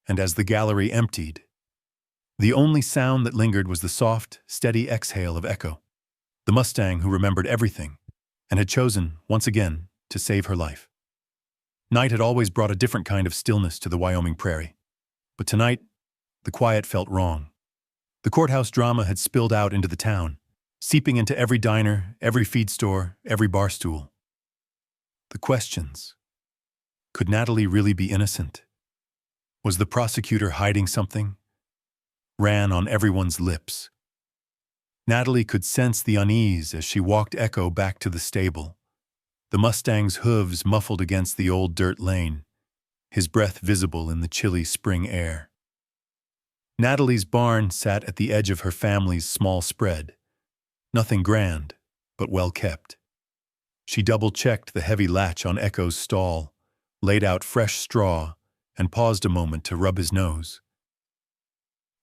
And as the gallery emptied, the only sound that lingered was the soft, steady exhale of Echo, the Mustang who remembered everything and had chosen, once again, to save her life. Night had always brought a different kind of stillness to the Wyoming prairie, but tonight, the quiet felt wrong. The courthouse drama had spilled out into the town, seeping into every diner, every feed store, every bar stool. The questions. Could Natalie really be innocent? Was the prosecutor hiding something? Ran on everyone's lips. Natalie could sense the unease as she walked Echo back to the stable, the Mustang's hooves muffled against the old dirt lane, his breath visible in the chilly spring air. Natalie's barn sat at the edge of her family's small spread, nothing grand, but well kept. She double-checked the heavy latch on Echo's stall, laid out fresh straw, and paused a moment to rub his nose.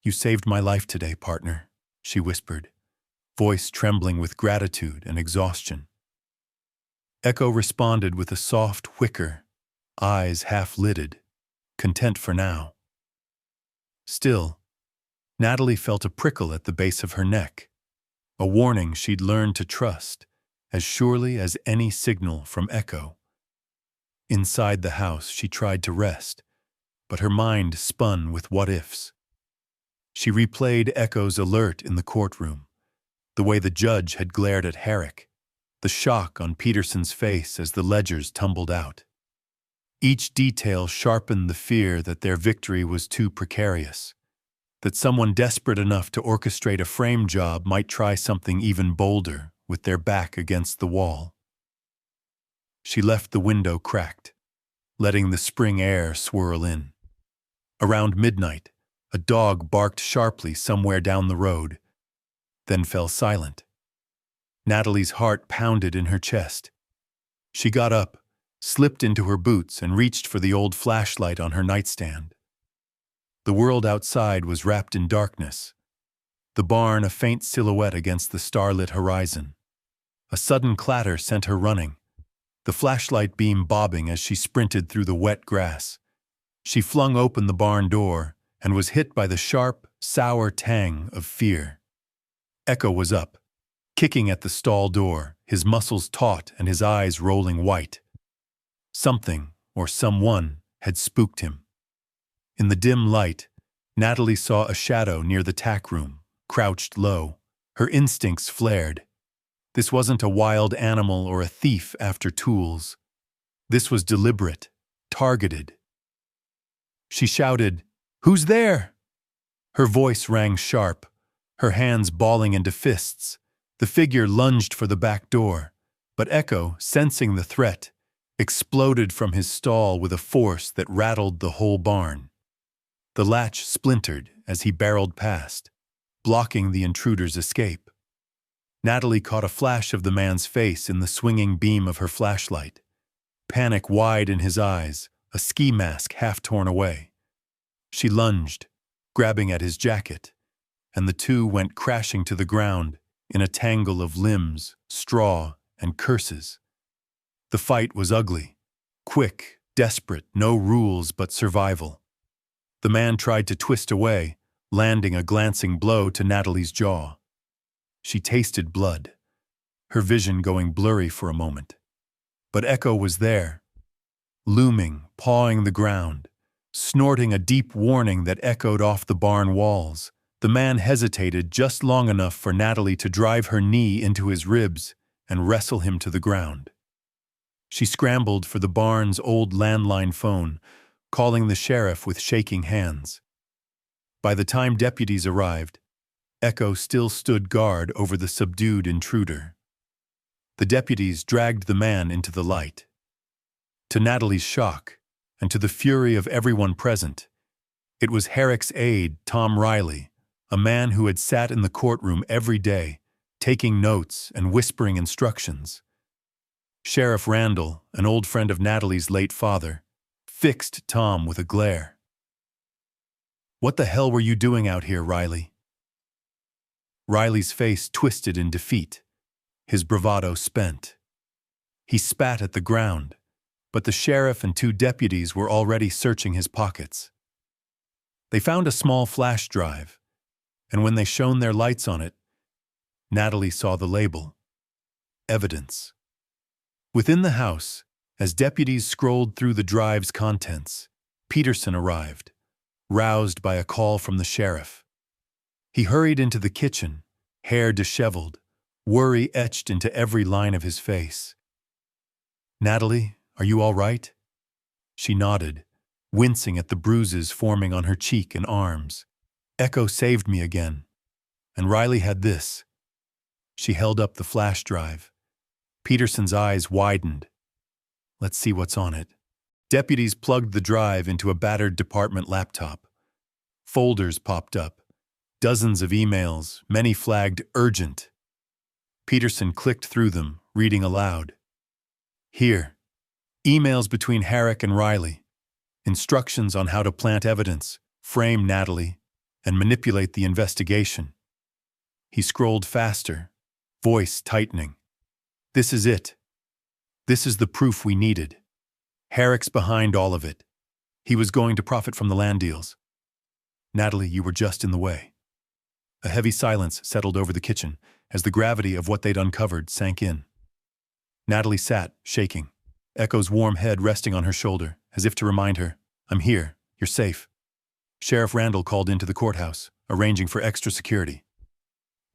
"You saved my life today, partner," she whispered, voice trembling with gratitude and exhaustion. Echo responded with a soft whicker, eyes half-lidded, content for now. Still, Natalie felt a prickle at the base of her neck, a warning she'd learned to trust as surely as any signal from Echo. Inside the house, she tried to rest, but her mind spun with what-ifs. She replayed Echo's alert in the courtroom, the way the judge had glared at Herrick, the shock on Peterson's face as the ledgers tumbled out. Each detail sharpened the fear that their victory was too precarious, that someone desperate enough to orchestrate a frame job might try something even bolder with their back against the wall. she left the window cracked, letting the spring air swirl in. Around midnight, a dog barked sharply somewhere down the road, then fell silent. Natalie's heart pounded in her chest. She got up, slipped into her boots, and reached for the old flashlight on her nightstand. The world outside was wrapped in darkness, the barn a faint silhouette against the starlit horizon. A sudden clatter sent her running, the flashlight beam bobbing as she sprinted through the wet grass. She flung open the barn door and was hit by the sharp, sour tang of fear. Echo was up, kicking at the stall door, his muscles taut and his eyes rolling white. Something, or someone, had spooked him. In the dim light, Natalie saw a shadow near the tack room, crouched low. Her instincts flared. This wasn't a wild animal or a thief after tools. This was deliberate, targeted. She shouted, "Who's there?" Her voice rang sharp, her hands balling into fists. The figure lunged for the back door, but Echo, sensing the threat, exploded from his stall with a force that rattled the whole barn. The latch splintered as he barreled past, blocking the intruder's escape. Natalie caught a flash of the man's face in the swinging beam of her flashlight. Panic wide in his eyes, a ski mask half torn away. She lunged, grabbing at his jacket, and the two went crashing to the ground in a tangle of limbs, straw, and curses. The fight was ugly, quick, desperate, no rules but survival. The man tried to twist away, landing a glancing blow to Natalie's jaw. She tasted blood, her vision going blurry for a moment. But Echo was there, looming, pawing the ground, snorting a deep warning that echoed off the barn walls. The man hesitated just long enough for Natalie to drive her knee into his ribs and wrestle him to the ground. She scrambled for the barn's old landline phone, calling the sheriff with shaking hands. By the time deputies arrived, Echo still stood guard over the subdued intruder. The deputies dragged the man into the light. To Natalie's shock, and to the fury of everyone present, it was Herrick's aide, Tom Riley, a man who had sat in the courtroom every day, taking notes and whispering instructions. Sheriff Randall, an old friend of Natalie's late father, fixed Tom with a glare. "What the hell were you doing out here, Riley?" Riley's face twisted in defeat, his bravado spent. He spat at the ground, but the sheriff and two deputies were already searching his pockets. They found a small flash drive, and when they shone their lights on it, Natalie saw the label, Evidence. Within the house, as deputies scrolled through the drive's contents, Peterson arrived, roused by a call from the sheriff. He hurried into the kitchen, hair disheveled, worry etched into every line of his face. "Natalie, are you all right?" She nodded, wincing at the bruises forming on her cheek and arms. "Echo saved me again. And Riley had this." She held up the flash drive. Peterson's eyes widened. "Let's see what's on it." Deputies plugged the drive into a battered department laptop. Folders popped up. Dozens of emails, many flagged urgent. Peterson clicked through them, reading aloud. "Here. Emails between Herrick and Riley. Instructions on how to plant evidence, frame Natalie, and manipulate the investigation." He scrolled faster, voice tightening. "This is it. This is the proof we needed. Herrick's behind all of it. He was going to profit from the land deals. Natalie, you were just in the way." A heavy silence settled over the kitchen as the gravity of what they'd uncovered sank in. Natalie sat, shaking, Echo's warm head resting on her shoulder, as if to remind her, "I'm here, you're safe." Sheriff Randall called into the courthouse, arranging for extra security.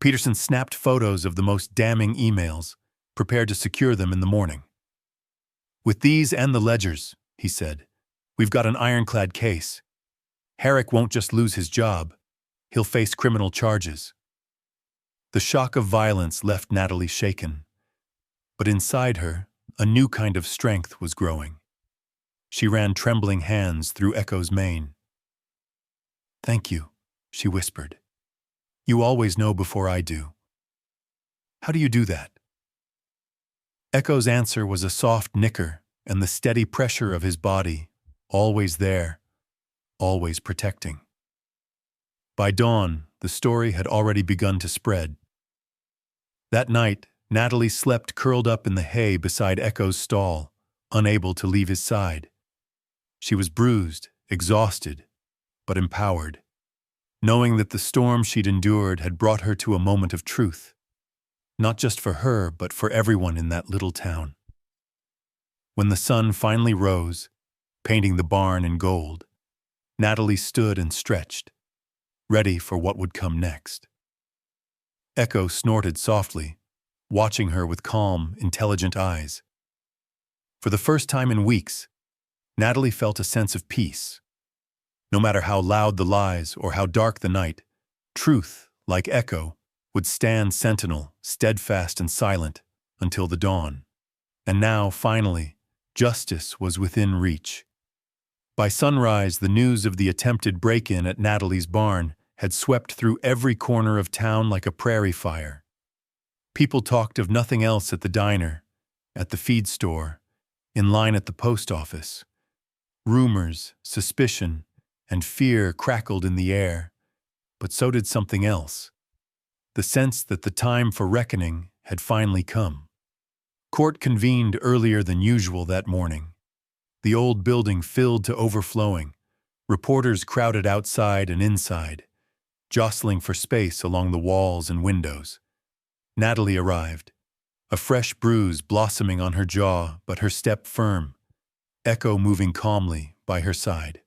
Peterson snapped photos of the most damning emails, prepared to secure them in the morning. "With these and the ledgers," he said, "we've got an ironclad case. Herrick won't just lose his job, he'll face criminal charges." The shock of violence left Natalie shaken. But inside her, a new kind of strength was growing. She ran trembling hands through Echo's mane. "Thank you," she whispered. "You always know before I do. How do you do that?" Echo's answer was a soft nicker and the steady pressure of his body, always there, always protecting. By dawn, the story had already begun to spread. That night, Natalie slept curled up in the hay beside Echo's stall, unable to leave his side. She was bruised, exhausted, but empowered, knowing that the storm she'd endured had brought her to a moment of truth, not just for her, but for everyone in that little town. When the sun finally rose, painting the barn in gold, Natalie stood and stretched, ready for what would come next. Echo snorted softly, watching her with calm, intelligent eyes. For the first time in weeks, Natalie felt a sense of peace. No matter how loud the lies or how dark the night, truth, like Echo, would stand sentinel, steadfast and silent, until the dawn. And now, finally, justice was within reach. By sunrise, the news of the attempted break-in at Natalie's barn had swept through every corner of town like a prairie fire. People talked of nothing else at the diner, at the feed store, in line at the post office. Rumors, suspicion, and fear crackled in the air, but so did something else. The sense that the time for reckoning had finally come. Court convened earlier than usual that morning. The old building filled to overflowing, reporters crowded outside and inside, jostling for space along the walls and windows. Natalie arrived, a fresh bruise blossoming on her jaw, but her step firm, Echo moving calmly by her side.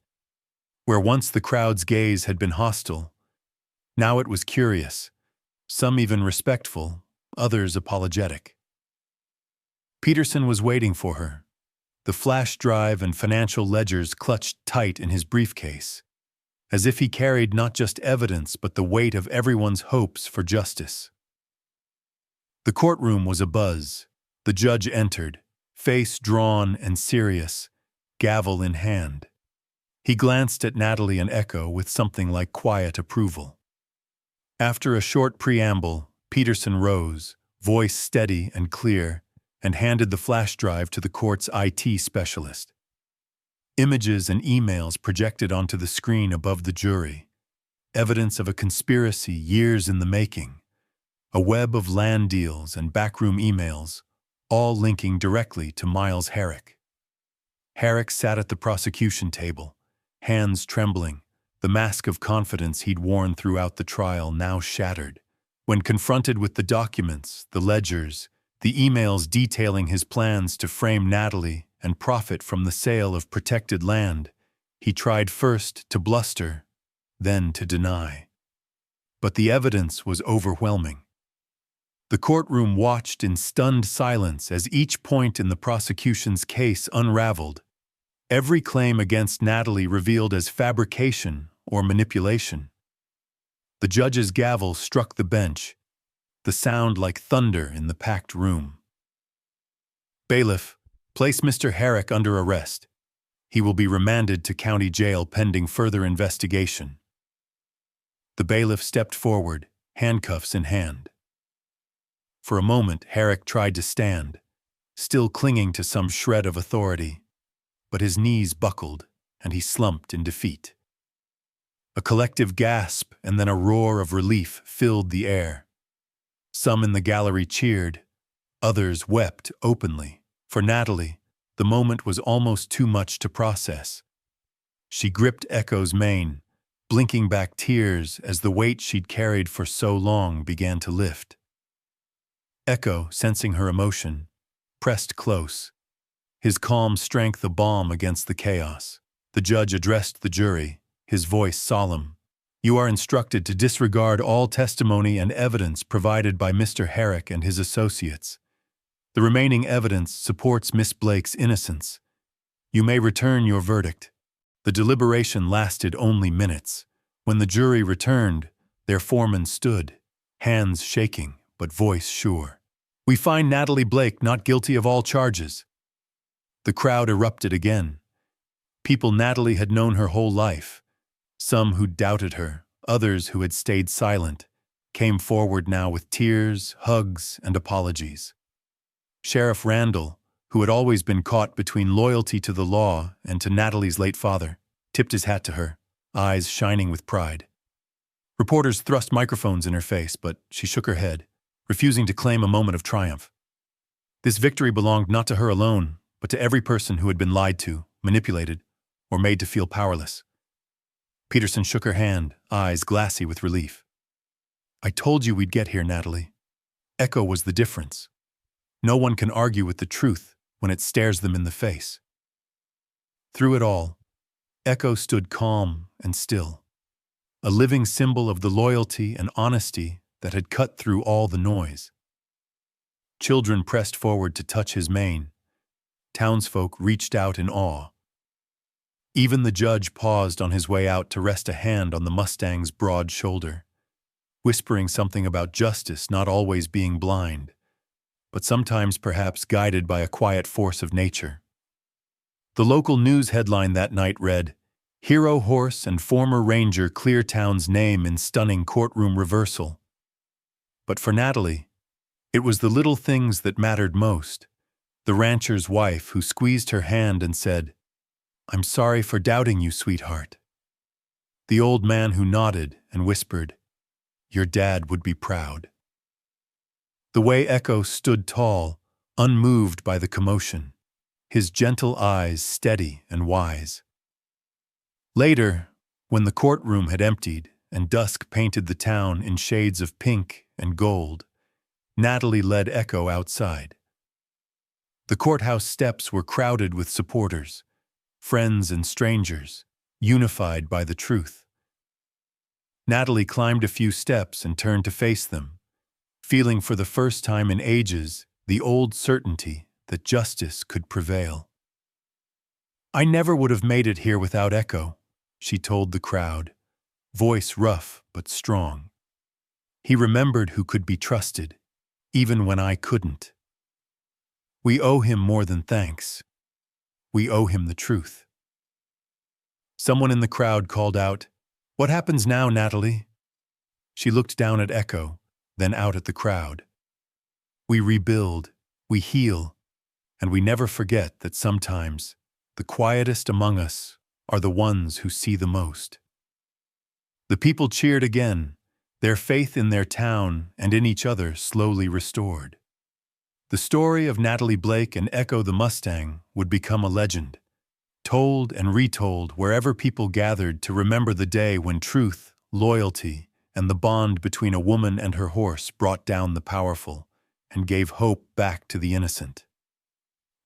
Where once the crowd's gaze had been hostile, now it was curious, some even respectful, others apologetic. Peterson was waiting for her, the flash drive and financial ledgers clutched tight in his briefcase, as if he carried not just evidence but the weight of everyone's hopes for justice. The courtroom was abuzz. The judge entered, face drawn and serious, gavel in hand. He glanced at Natalie and Echo with something like quiet approval. After a short preamble, Peterson rose, voice steady and clear, and handed the flash drive to the court's IT specialist. Images and emails projected onto the screen above the jury, evidence of a conspiracy years in the making, a web of land deals and backroom emails, all linking directly to Miles Herrick. Herrick sat at the prosecution table, hands trembling, the mask of confidence he'd worn throughout the trial now shattered. When confronted with the documents, the ledgers, the emails detailing his plans to frame Natalie and profit from the sale of protected land, he tried first to bluster, then to deny. But the evidence was overwhelming. The courtroom watched in stunned silence as each point in the prosecution's case unraveled, every claim against Natalie revealed as fabrication or manipulation. The judge's gavel struck the bench, the sound like thunder in the packed room. "Bailiff, place Mr. Herrick under arrest. He will be remanded to county jail pending further investigation." The bailiff stepped forward, handcuffs in hand. For a moment, Herrick tried to stand, still clinging to some shred of authority, but his knees buckled and he slumped in defeat. A collective gasp and then a roar of relief filled the air. Some in the gallery cheered, others wept openly. For Natalie, the moment was almost too much to process. She gripped Echo's mane, blinking back tears as the weight she'd carried for so long began to lift. Echo, sensing her emotion, pressed close, his calm strength a balm against the chaos. The judge addressed the jury, his voice solemn. "You are instructed to disregard all testimony and evidence provided by Mr. Herrick and his associates. The remaining evidence supports Miss Blake's innocence. You may return your verdict." The deliberation lasted only minutes. When the jury returned, their foreman stood, hands shaking but voice sure. "We find Natalie Blake not guilty of all charges." The crowd erupted again. People Natalie had known her whole life. Some who doubted her, others who had stayed silent, came forward now with tears, hugs, and apologies. Sheriff Randall, who had always been caught between loyalty to the law and to Natalie's late father, tipped his hat to her, eyes shining with pride. Reporters thrust microphones in her face, but she shook her head, refusing to claim a moment of triumph. This victory belonged not to her alone, but to every person who had been lied to, manipulated, or made to feel powerless. Peterson shook her hand, eyes glassy with relief. "I told you we'd get here, Natalie." Echo was the difference. No one can argue with the truth when it stares them in the face. Through it all, Echo stood calm and still, a living symbol of the loyalty and honesty that had cut through all the noise. Children pressed forward to touch his mane. Townsfolk reached out in awe. Even the judge paused on his way out to rest a hand on the mustang's broad shoulder, whispering something about justice not always being blind, but sometimes perhaps guided by a quiet force of nature. The local news headline that night read, "Hero Horse and Former Ranger clear town's name in stunning courtroom reversal." But for Natalie, it was the little things that mattered most. The rancher's wife who squeezed her hand and said, "I'm sorry for doubting you, sweetheart." The old man who nodded and whispered, "Your dad would be proud." The way Echo stood tall, unmoved by the commotion, his gentle eyes steady and wise. Later, when the courtroom had emptied and dusk painted the town in shades of pink and gold, Natalie led Echo outside. The courthouse steps were crowded with supporters, friends and strangers, unified by the truth. Natalie climbed a few steps and turned to face them, feeling for the first time in ages the old certainty that justice could prevail. "I never would have made it here without Echo," she told the crowd, voice rough but strong. "He remembered who could be trusted, even when I couldn't. We owe him more than thanks. We owe him the truth." Someone in the crowd called out, "What happens now, Natalie?" She looked down at Echo, then out at the crowd. "We rebuild, we heal, and we never forget that sometimes the quietest among us are the ones who see the most." The people cheered again, their faith in their town and in each other slowly restored. The story of Natalie Blake and Echo the Mustang would become a legend, told and retold wherever people gathered to remember the day when truth, loyalty, and the bond between a woman and her horse brought down the powerful and gave hope back to the innocent.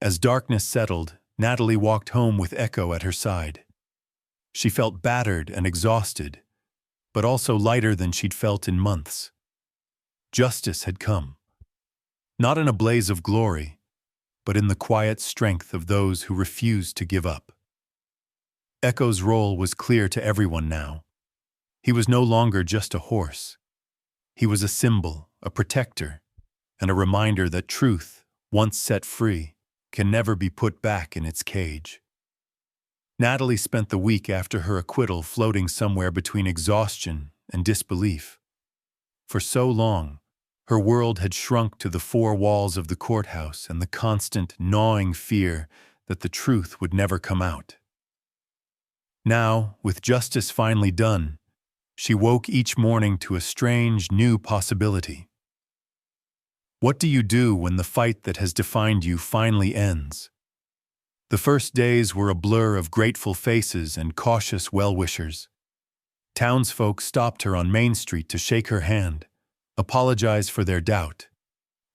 As darkness settled, Natalie walked home with Echo at her side. She felt battered and exhausted, but also lighter than she'd felt in months. Justice had come. Not in a blaze of glory, but in the quiet strength of those who refused to give up. Echo's role was clear to everyone now. He was no longer just a horse. He was a symbol, a protector, and a reminder that truth, once set free, can never be put back in its cage. Natalie spent the week after her acquittal floating somewhere between exhaustion and disbelief. For so long, her world had shrunk to the four walls of the courthouse and the constant, gnawing fear that the truth would never come out. Now, with justice finally done, she woke each morning to a strange, new possibility. What do you do when the fight that has defined you finally ends? The first days were a blur of grateful faces and cautious well-wishers. Townsfolk stopped her on Main Street to shake her hand, apologize for their doubt,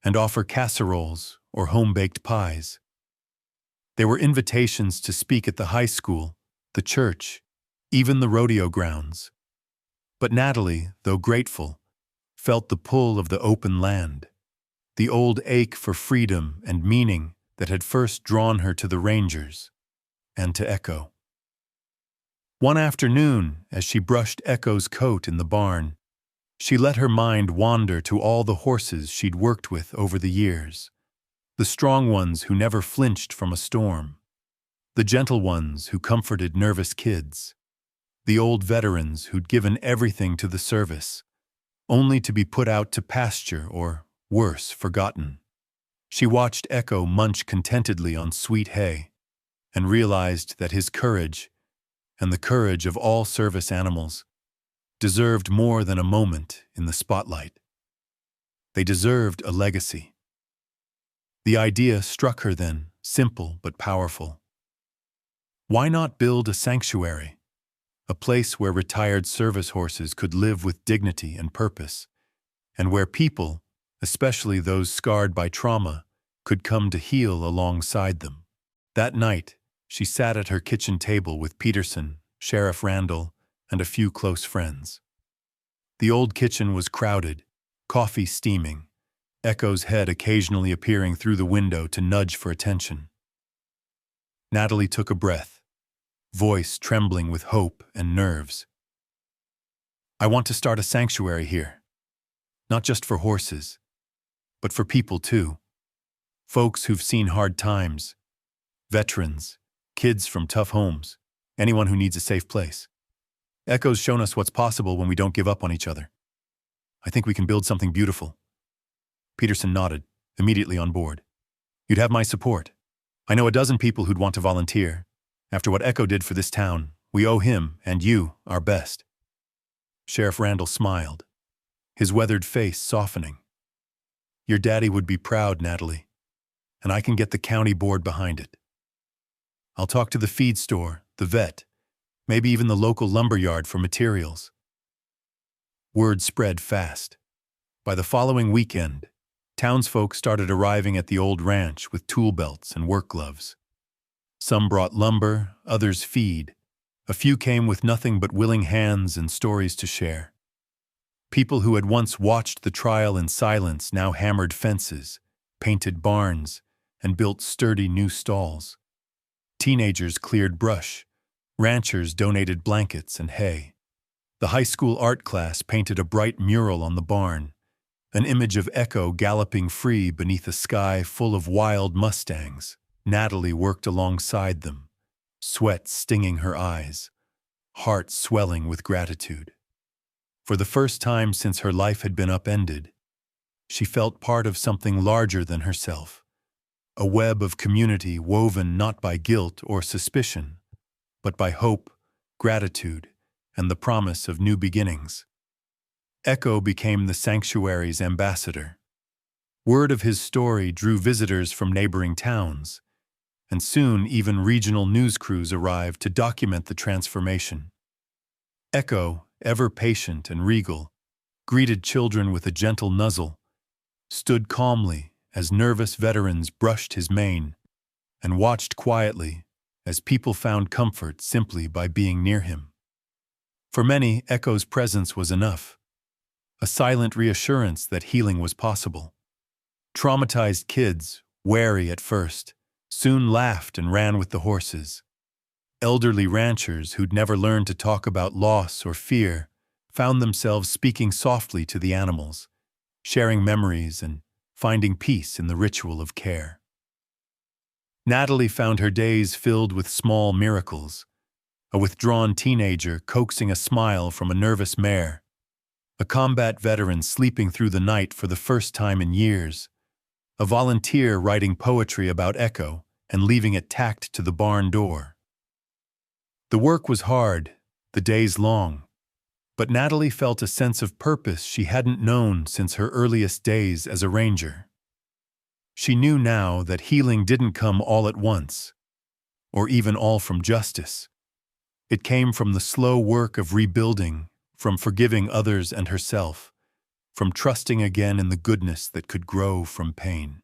and offer casseroles or home-baked pies. There were invitations to speak at the high school, the church, even the rodeo grounds. But Natalie, though grateful, felt the pull of the open land, the old ache for freedom and meaning that had first drawn her to the Rangers and to Echo. One afternoon, as she brushed Echo's coat in the barn, She let her mind wander to all the horses she'd worked with over the years. The strong ones who never flinched from a storm. The gentle ones who comforted nervous kids. The old veterans who'd given everything to the service, only to be put out to pasture or, worse, forgotten. She watched Echo munch contentedly on sweet hay, and realized that his courage, and the courage of all service animals, deserved more than a moment in the spotlight. They deserved a legacy. The idea struck her then, simple but powerful. Why not build a sanctuary? A place where retired service horses could live with dignity and purpose, and where people, especially those scarred by trauma, could come to heal alongside them. That night, she sat at her kitchen table with Peterson, Sheriff Randall, and a few close friends. The old kitchen was crowded, coffee steaming, Echo's head occasionally appearing through the window to nudge for attention. Natalie took a breath, voice trembling with hope and nerves. I want to start a sanctuary here. Not just for horses, but for people too. Folks who've seen hard times, veterans, kids from tough homes, anyone who needs a safe place. Echo's shown us what's possible when we don't give up on each other. I think we can build something beautiful. Peterson nodded, immediately on board. You'd have my support. I know a dozen people who'd want to volunteer. After what Echo did for this town, we owe him and you our best. Sheriff Randall smiled, his weathered face softening. Your daddy would be proud, Natalie, and I can get the county board behind it. I'll talk to the feed store, the vet, maybe even the local lumberyard for materials. Word spread fast. By the following weekend, townsfolk started arriving at the old ranch with tool belts and work gloves. Some brought lumber, others feed. A few came with nothing but willing hands and stories to share. People who had once watched the trial in silence now hammered fences, painted barns, and built sturdy new stalls. Teenagers cleared brush. Ranchers donated blankets and hay. The high school art class painted a bright mural on the barn, an image of Echo galloping free beneath a sky full of wild mustangs. Natalie worked alongside them, sweat stinging her eyes, heart swelling with gratitude. For the first time since her life had been upended, she felt part of something larger than herself, a web of community woven not by guilt or suspicion, but by hope, gratitude, and the promise of new beginnings. Echo became the sanctuary's ambassador. Word of his story drew visitors from neighboring towns, and soon even regional news crews arrived to document the transformation. Echo, ever patient and regal, greeted children with a gentle nuzzle, stood calmly as nervous veterans brushed his mane, and watched quietly as people found comfort simply by being near him. For many, Echo's presence was enough, a silent reassurance that healing was possible. Traumatized kids, wary at first, soon laughed and ran with the horses. Elderly ranchers who'd never learned to talk about loss or fear found themselves speaking softly to the animals, sharing memories and finding peace in the ritual of care. Natalie found her days filled with small miracles, a withdrawn teenager coaxing a smile from a nervous mare, a combat veteran sleeping through the night for the first time in years, a volunteer writing poetry about Echo and leaving it tacked to the barn door. The work was hard, the days long, but Natalie felt a sense of purpose she hadn't known since her earliest days as a ranger. She knew now that healing didn't come all at once, or even all from justice. It came from the slow work of rebuilding, from forgiving others and herself, from trusting again in the goodness that could grow from pain.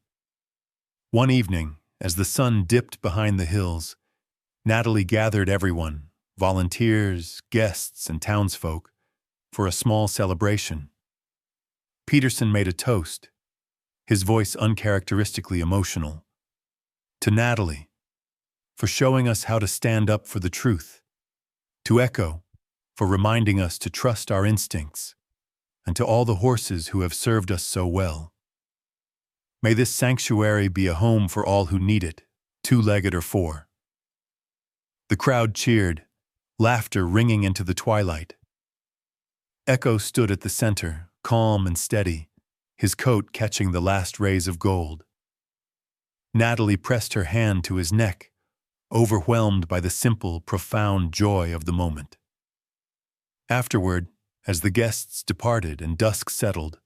One evening, as the sun dipped behind the hills, Natalie gathered everyone, volunteers, guests, and townsfolk, for a small celebration. Peterson made a toast, his voice uncharacteristically emotional. To Natalie, for showing us how to stand up for the truth. To Echo, for reminding us to trust our instincts. and to all the horses who have served us so well. May this sanctuary be a home for all who need it, two-legged or four. The crowd cheered, laughter ringing into the twilight. Echo stood at the center, calm and steady, his coat catching the last rays of gold. Natalie pressed her hand to his neck, overwhelmed by the simple, profound joy of the moment. Afterward, as the guests departed and dusk settled,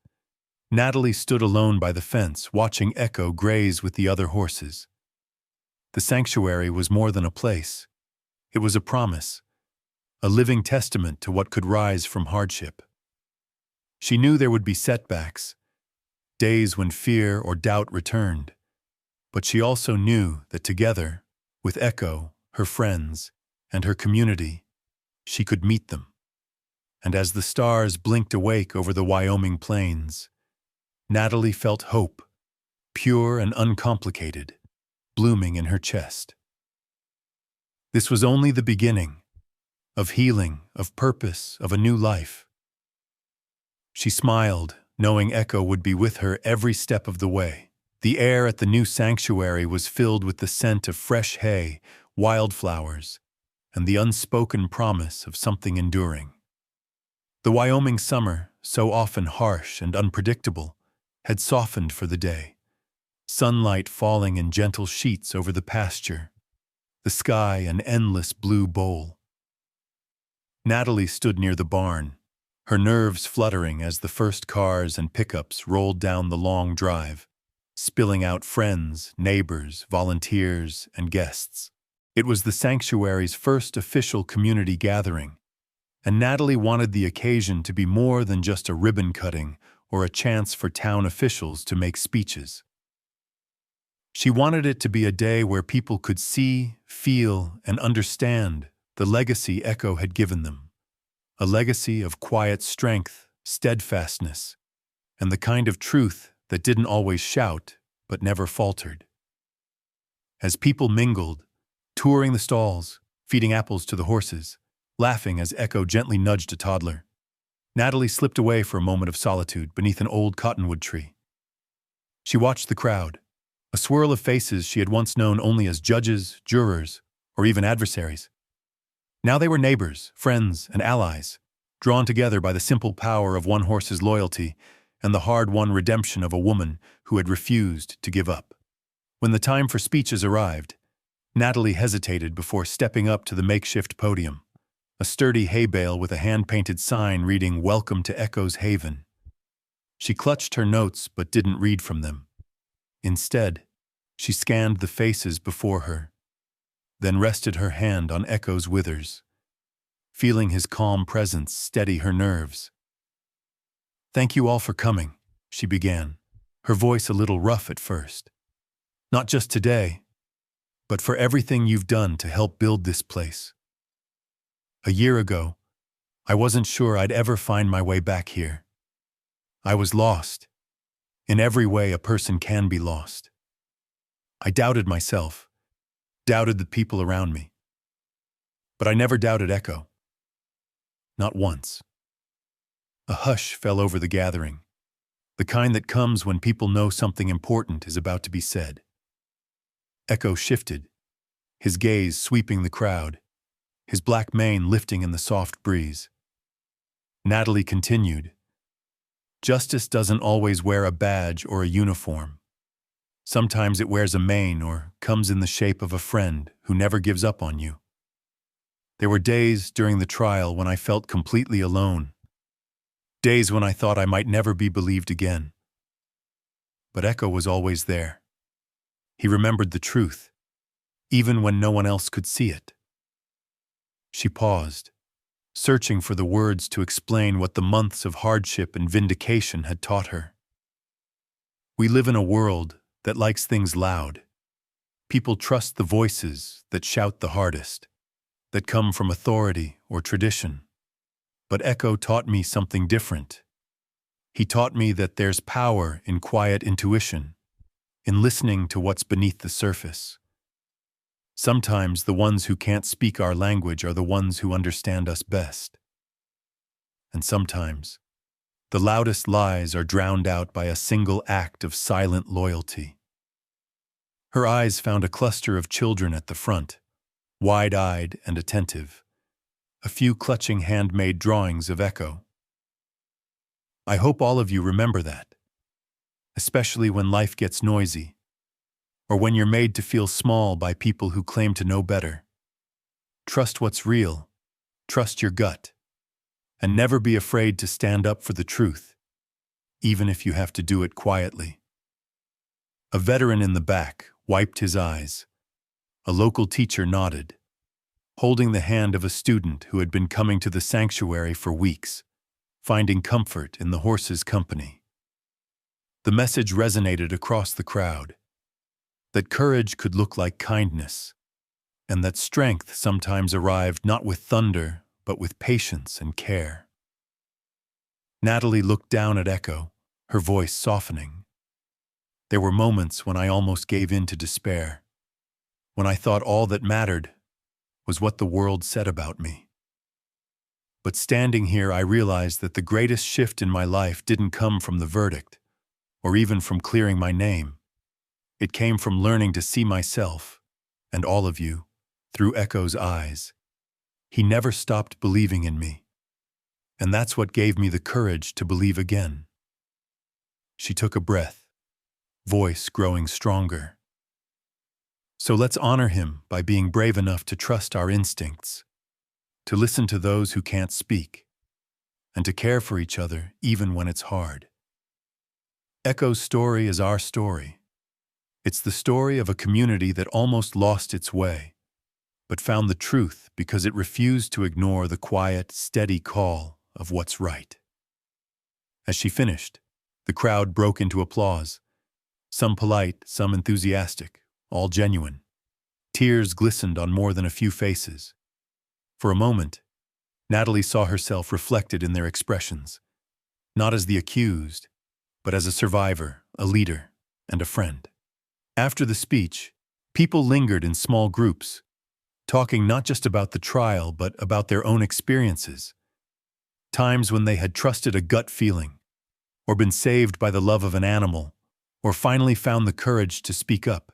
Natalie stood alone by the fence, watching Echo graze with the other horses. The sanctuary was more than a place. It was a promise, a living testament to what could rise from hardship. She knew there would be setbacks, days when fear or doubt returned, but she also knew that together, with Echo, her friends, and her community, she could meet them. And as the stars blinked awake over the Wyoming plains, Natalie felt hope, pure and uncomplicated, blooming in her chest. This was only the beginning, of healing, of purpose, of a new life. She smiled, knowing Echo would be with her every step of the way. The air at the new sanctuary was filled with the scent of fresh hay, wildflowers, and the unspoken promise of something enduring. The Wyoming summer, so often harsh and unpredictable, had softened for the day, sunlight falling in gentle sheets over the pasture, the sky an endless blue bowl. Natalie stood near the barn, her nerves fluttering as the first cars and pickups rolled down the long drive, spilling out friends, neighbors, volunteers, and guests. It was the sanctuary's first official community gathering, and Natalie wanted the occasion to be more than just a ribbon cutting or a chance for town officials to make speeches. She wanted it to be a day where people could see, feel, and understand the legacy Echo had given them, a legacy of quiet strength, steadfastness, and the kind of truth that didn't always shout but never faltered. As people mingled, touring the stalls, feeding apples to the horses, laughing as Echo gently nudged a toddler, Natalie slipped away for a moment of solitude beneath an old cottonwood tree. She watched the crowd, a swirl of faces she had once known only as judges, jurors, or even adversaries. Now they were neighbors, friends, and allies, drawn together by the simple power of one horse's loyalty and the hard-won redemption of a woman who had refused to give up. When the time for speeches arrived, Natalie hesitated before stepping up to the makeshift podium, a sturdy hay bale with a hand-painted sign reading "Welcome to Echo's Haven." She clutched her notes but didn't read from them. Instead, she scanned the faces before her, then rested her hand on Echo's withers, feeling his calm presence steady her nerves. "Thank you all for coming," she began, her voice a little rough at first. "Not just today, but for everything you've done to help build this place. A year ago, I wasn't sure I'd ever find my way back here. I was lost. In every way a person can be lost. I doubted myself, doubted the people around me. But I never doubted Echo. Not once." A hush fell over the gathering, the kind that comes when people know something important is about to be said. Echo shifted, his gaze sweeping the crowd, his black mane lifting in the soft breeze. Natalie continued, "Justice doesn't always wear a badge or a uniform. Sometimes it wears a mane or comes in the shape of a friend who never gives up on you. There were days during the trial when I felt completely alone, days when I thought I might never be believed again. But Echo was always there. He remembered the truth, even when no one else could see it." She paused, searching for the words to explain what the months of hardship and vindication had taught her. We live in a world that likes things loud. People trust the voices that shout the hardest, that come from authority or tradition. But Echo taught me something different. He taught me that there's power in quiet intuition, in listening to what's beneath the surface. Sometimes the ones who can't speak our language are the ones who understand us best. And sometimes, The loudest lies are drowned out by a single act of silent loyalty. Her eyes found a cluster of children at the front, wide-eyed and attentive, a few clutching handmade drawings of Echo. I hope all of you remember that, especially when life gets noisy, or when you're made to feel small by people who claim to know better. Trust what's real, trust your gut, and never be afraid to stand up for the truth, even if you have to do it quietly. A veteran in the back wiped his eyes. A local teacher nodded, holding the hand of a student who had been coming to the sanctuary for weeks, finding comfort in the horse's company. The message resonated across the crowd, that courage could look like kindness, and that strength sometimes arrived not with thunder, but with patience and care. Natalie looked down at Echo, her voice softening. There were moments when I almost gave in to despair, when I thought all that mattered was what the world said about me. But standing here, I realized that the greatest shift in my life didn't come from the verdict, or even from clearing my name. It came from learning to see myself, and all of you, through Echo's eyes. He never stopped believing in me, and that's what gave me the courage to believe again. She took a breath, voice growing stronger. So let's honor him by being brave enough to trust our instincts, to listen to those who can't speak, and to care for each other even when it's hard. Echo's story is our story. It's the story of a community that almost lost its way, but found the truth because it refused to ignore the quiet, steady call of what's right. As she finished, the crowd broke into applause, some polite, some enthusiastic, all genuine. Tears glistened on more than a few faces. For a moment, Natalie saw herself reflected in their expressions, not as the accused, but as a survivor, a leader, and a friend. After the speech, people lingered in small groups, talking not just about the trial, but about their own experiences. Times when they had trusted a gut feeling, or been saved by the love of an animal, or finally found the courage to speak up,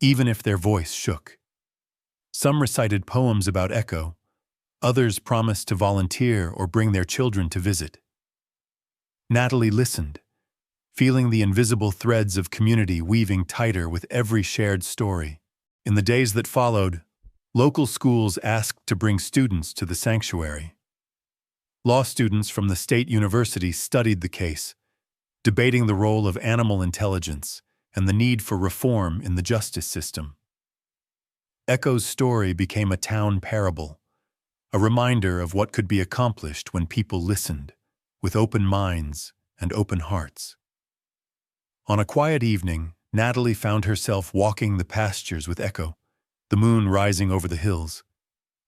even if their voice shook. Some recited poems about Echo, others promised to volunteer or bring their children to visit. Natalie listened, feeling the invisible threads of community weaving tighter with every shared story. In the days that followed, local schools asked to bring students to the sanctuary. Law students from the state university studied the case, debating the role of animal intelligence and the need for reform in the justice system. Echo's story became a town parable, a reminder of what could be accomplished when people listened, with open minds and open hearts. On a quiet evening, Natalie found herself walking the pastures with Echo, the moon rising over the hills.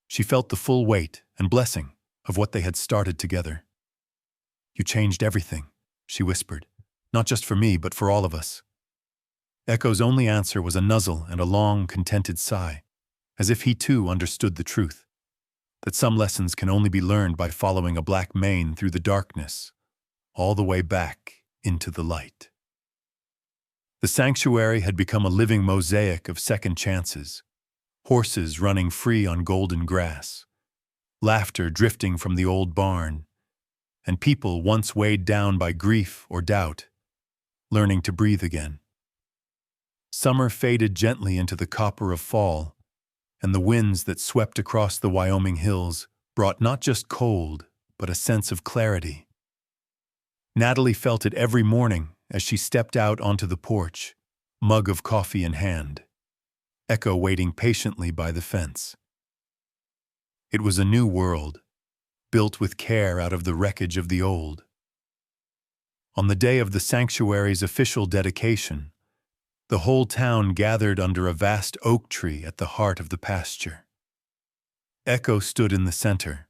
She felt the full weight and blessing of what they had started together. "You changed everything," she whispered, "not just for me, but for all of us." Echo's only answer was a nuzzle and a long, contented sigh, as if he too understood the truth, that some lessons can only be learned by following a black mane through the darkness, all the way back into the light. The sanctuary had become a living mosaic of second chances, horses running free on golden grass, laughter drifting from the old barn, and people once weighed down by grief or doubt, learning to breathe again. Summer faded gently into the copper of fall, and the winds that swept across the Wyoming hills brought not just cold, but a sense of clarity. Natalie felt it every morning as she stepped out onto the porch, mug of coffee in hand, Echo waiting patiently by the fence. It was a new world, built with care out of the wreckage of the old. On the day of the sanctuary's official dedication, the whole town gathered under a vast oak tree at the heart of the pasture. Echo stood in the center,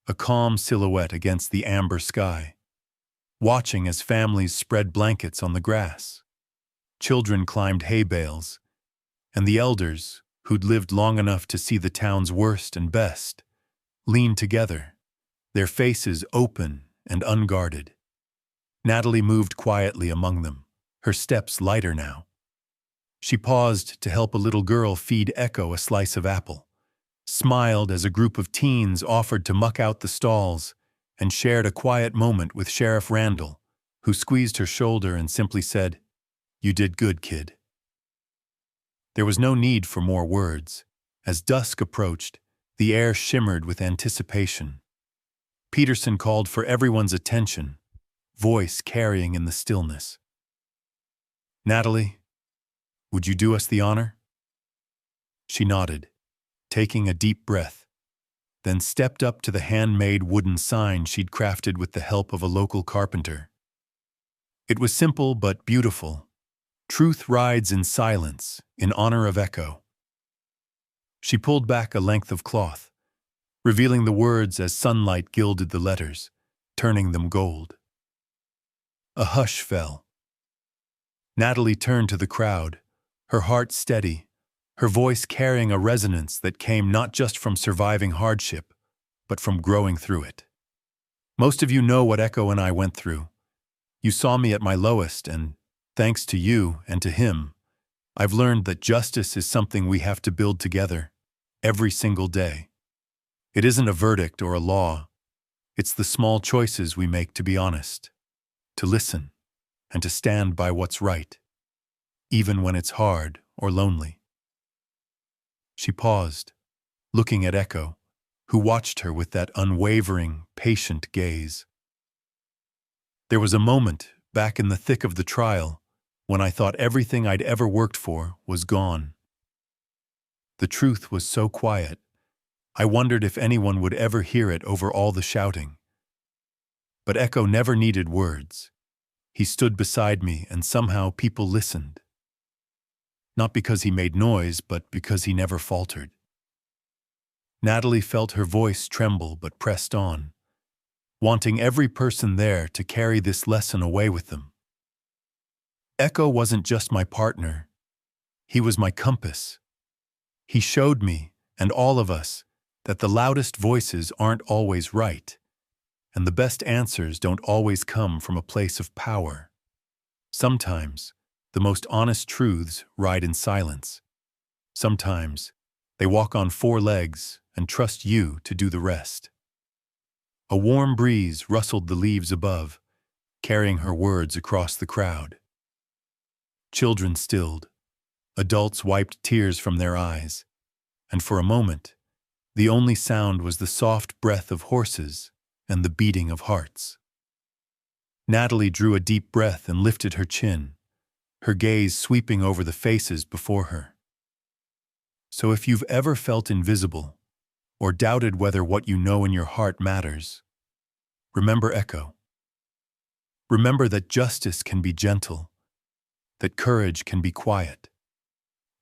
a calm silhouette against the amber sky, watching as families spread blankets on the grass. Children climbed hay bales, and the elders, who'd lived long enough to see the town's worst and best, leaned together, their faces open and unguarded. Natalie moved quietly among them, her steps lighter now. She paused to help a little girl feed Echo a slice of apple, smiled as a group of teens offered to muck out the stalls, and shared a quiet moment with Sheriff Randall, who squeezed her shoulder and simply said, "You did good, kid." There was no need for more words. As dusk approached, the air shimmered with anticipation. Peterson called for everyone's attention, voice carrying in the stillness. "Natalie, would you do us the honor?" She nodded, taking a deep breath, then stepped up to the handmade wooden sign she'd crafted with the help of a local carpenter. It was simple but beautiful. "Truth rides in silence, in honor of Echo." She pulled back a length of cloth, revealing the words as sunlight gilded the letters, turning them gold. A hush fell. Natalie turned to the crowd, her heart steady, her voice carrying a resonance that came not just from surviving hardship, but from growing through it. "Most of you know what Echo and I went through. You saw me at my lowest, and thanks to you and to him, I've learned that justice is something we have to build together, every single day. It isn't a verdict or a law. It's the small choices we make to be honest, to listen, and to stand by what's right, even when it's hard or lonely." She paused, looking at Echo, who watched her with that unwavering, patient gaze. "There was a moment, back in the thick of the trial, when I thought everything I'd ever worked for was gone. The truth was so quiet, I wondered if anyone would ever hear it over all the shouting. But Echo never needed words. He stood beside me, and somehow people listened. Not because he made noise, but because he never faltered." Natalie felt her voice tremble but pressed on, wanting every person there to carry this lesson away with them. "Echo wasn't just my partner. He was my compass. He showed me, and all of us, that the loudest voices aren't always right, and the best answers don't always come from a place of power. Sometimes, the most honest truths ride in silence. Sometimes, they walk on four legs and trust you to do the rest." A warm breeze rustled the leaves above, carrying her words across the crowd. Children stilled, adults wiped tears from their eyes, and for a moment, the only sound was the soft breath of horses and the beating of hearts. Natalie drew a deep breath and lifted her chin, her gaze sweeping over the faces before her. "So if you've ever felt invisible, or doubted whether what you know in your heart matters, remember Echo. Remember that justice can be gentle, that courage can be quiet,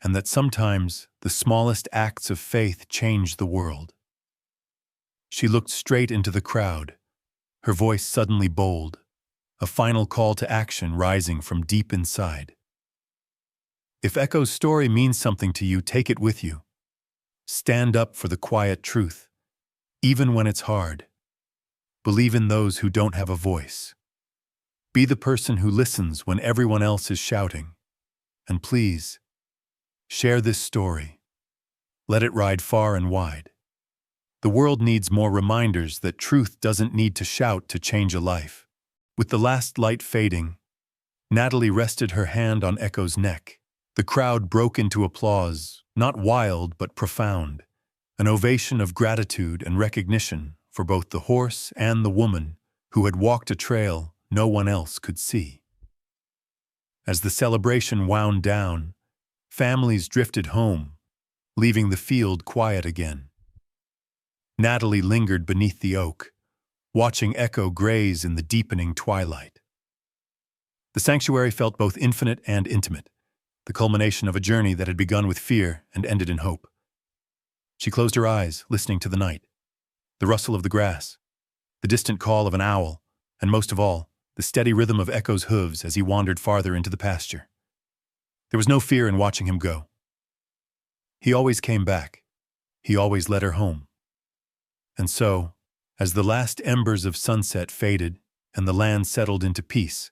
and that sometimes the smallest acts of faith change the world." She looked straight into the crowd, her voice suddenly bold, a final call to action rising from deep inside. If Echo's story means something to you, take it with you. Stand up for the quiet truth, even when it's hard. Believe in those who don't have a voice. Be the person who listens when everyone else is shouting. And please, share this story. Let it ride far and wide. The world needs more reminders that truth doesn't need to shout to change a life. With the last light fading, Natalie rested her hand on Echo's neck. The crowd broke into applause, not wild but profound, an ovation of gratitude and recognition for both the horse and the woman who had walked a trail no one else could see. As the celebration wound down, families drifted home, leaving the field quiet again. Natalie lingered beneath the oak, watching Echo graze in the deepening twilight. The sanctuary felt both infinite and intimate, the culmination of a journey that had begun with fear and ended in hope. She closed her eyes, listening to the night, the rustle of the grass, the distant call of an owl, and most of all, the steady rhythm of Echo's hooves as he wandered farther into the pasture. There was no fear in watching him go. He always came back. He always led her home. And so, as the last embers of sunset faded and the land settled into peace,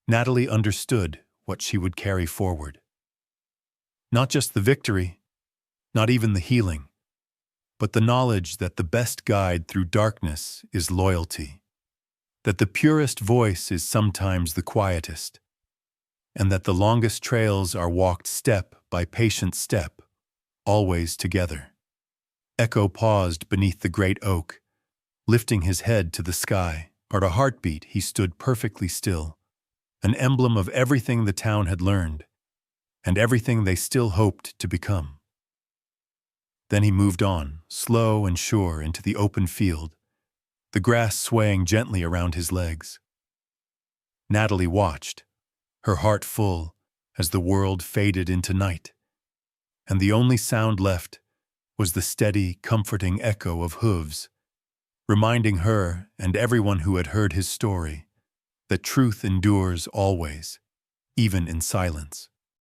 Natalie understood what she would carry forward. Not just the victory, not even the healing, but the knowledge that the best guide through darkness is loyalty, that the purest voice is sometimes the quietest, and that the longest trails are walked step by patient step, always together. Echo paused beneath the great oak, lifting his head to the sky. At a heartbeat, he stood perfectly still, an emblem of everything the town had learned, and everything they still hoped to become. Then he moved on, slow and sure, into the open field, the grass swaying gently around his legs. Natalie watched, her heart full, as the world faded into night, and the only sound left was the steady, comforting echo of hooves, reminding her and everyone who had heard his story that truth endures always, even in silence.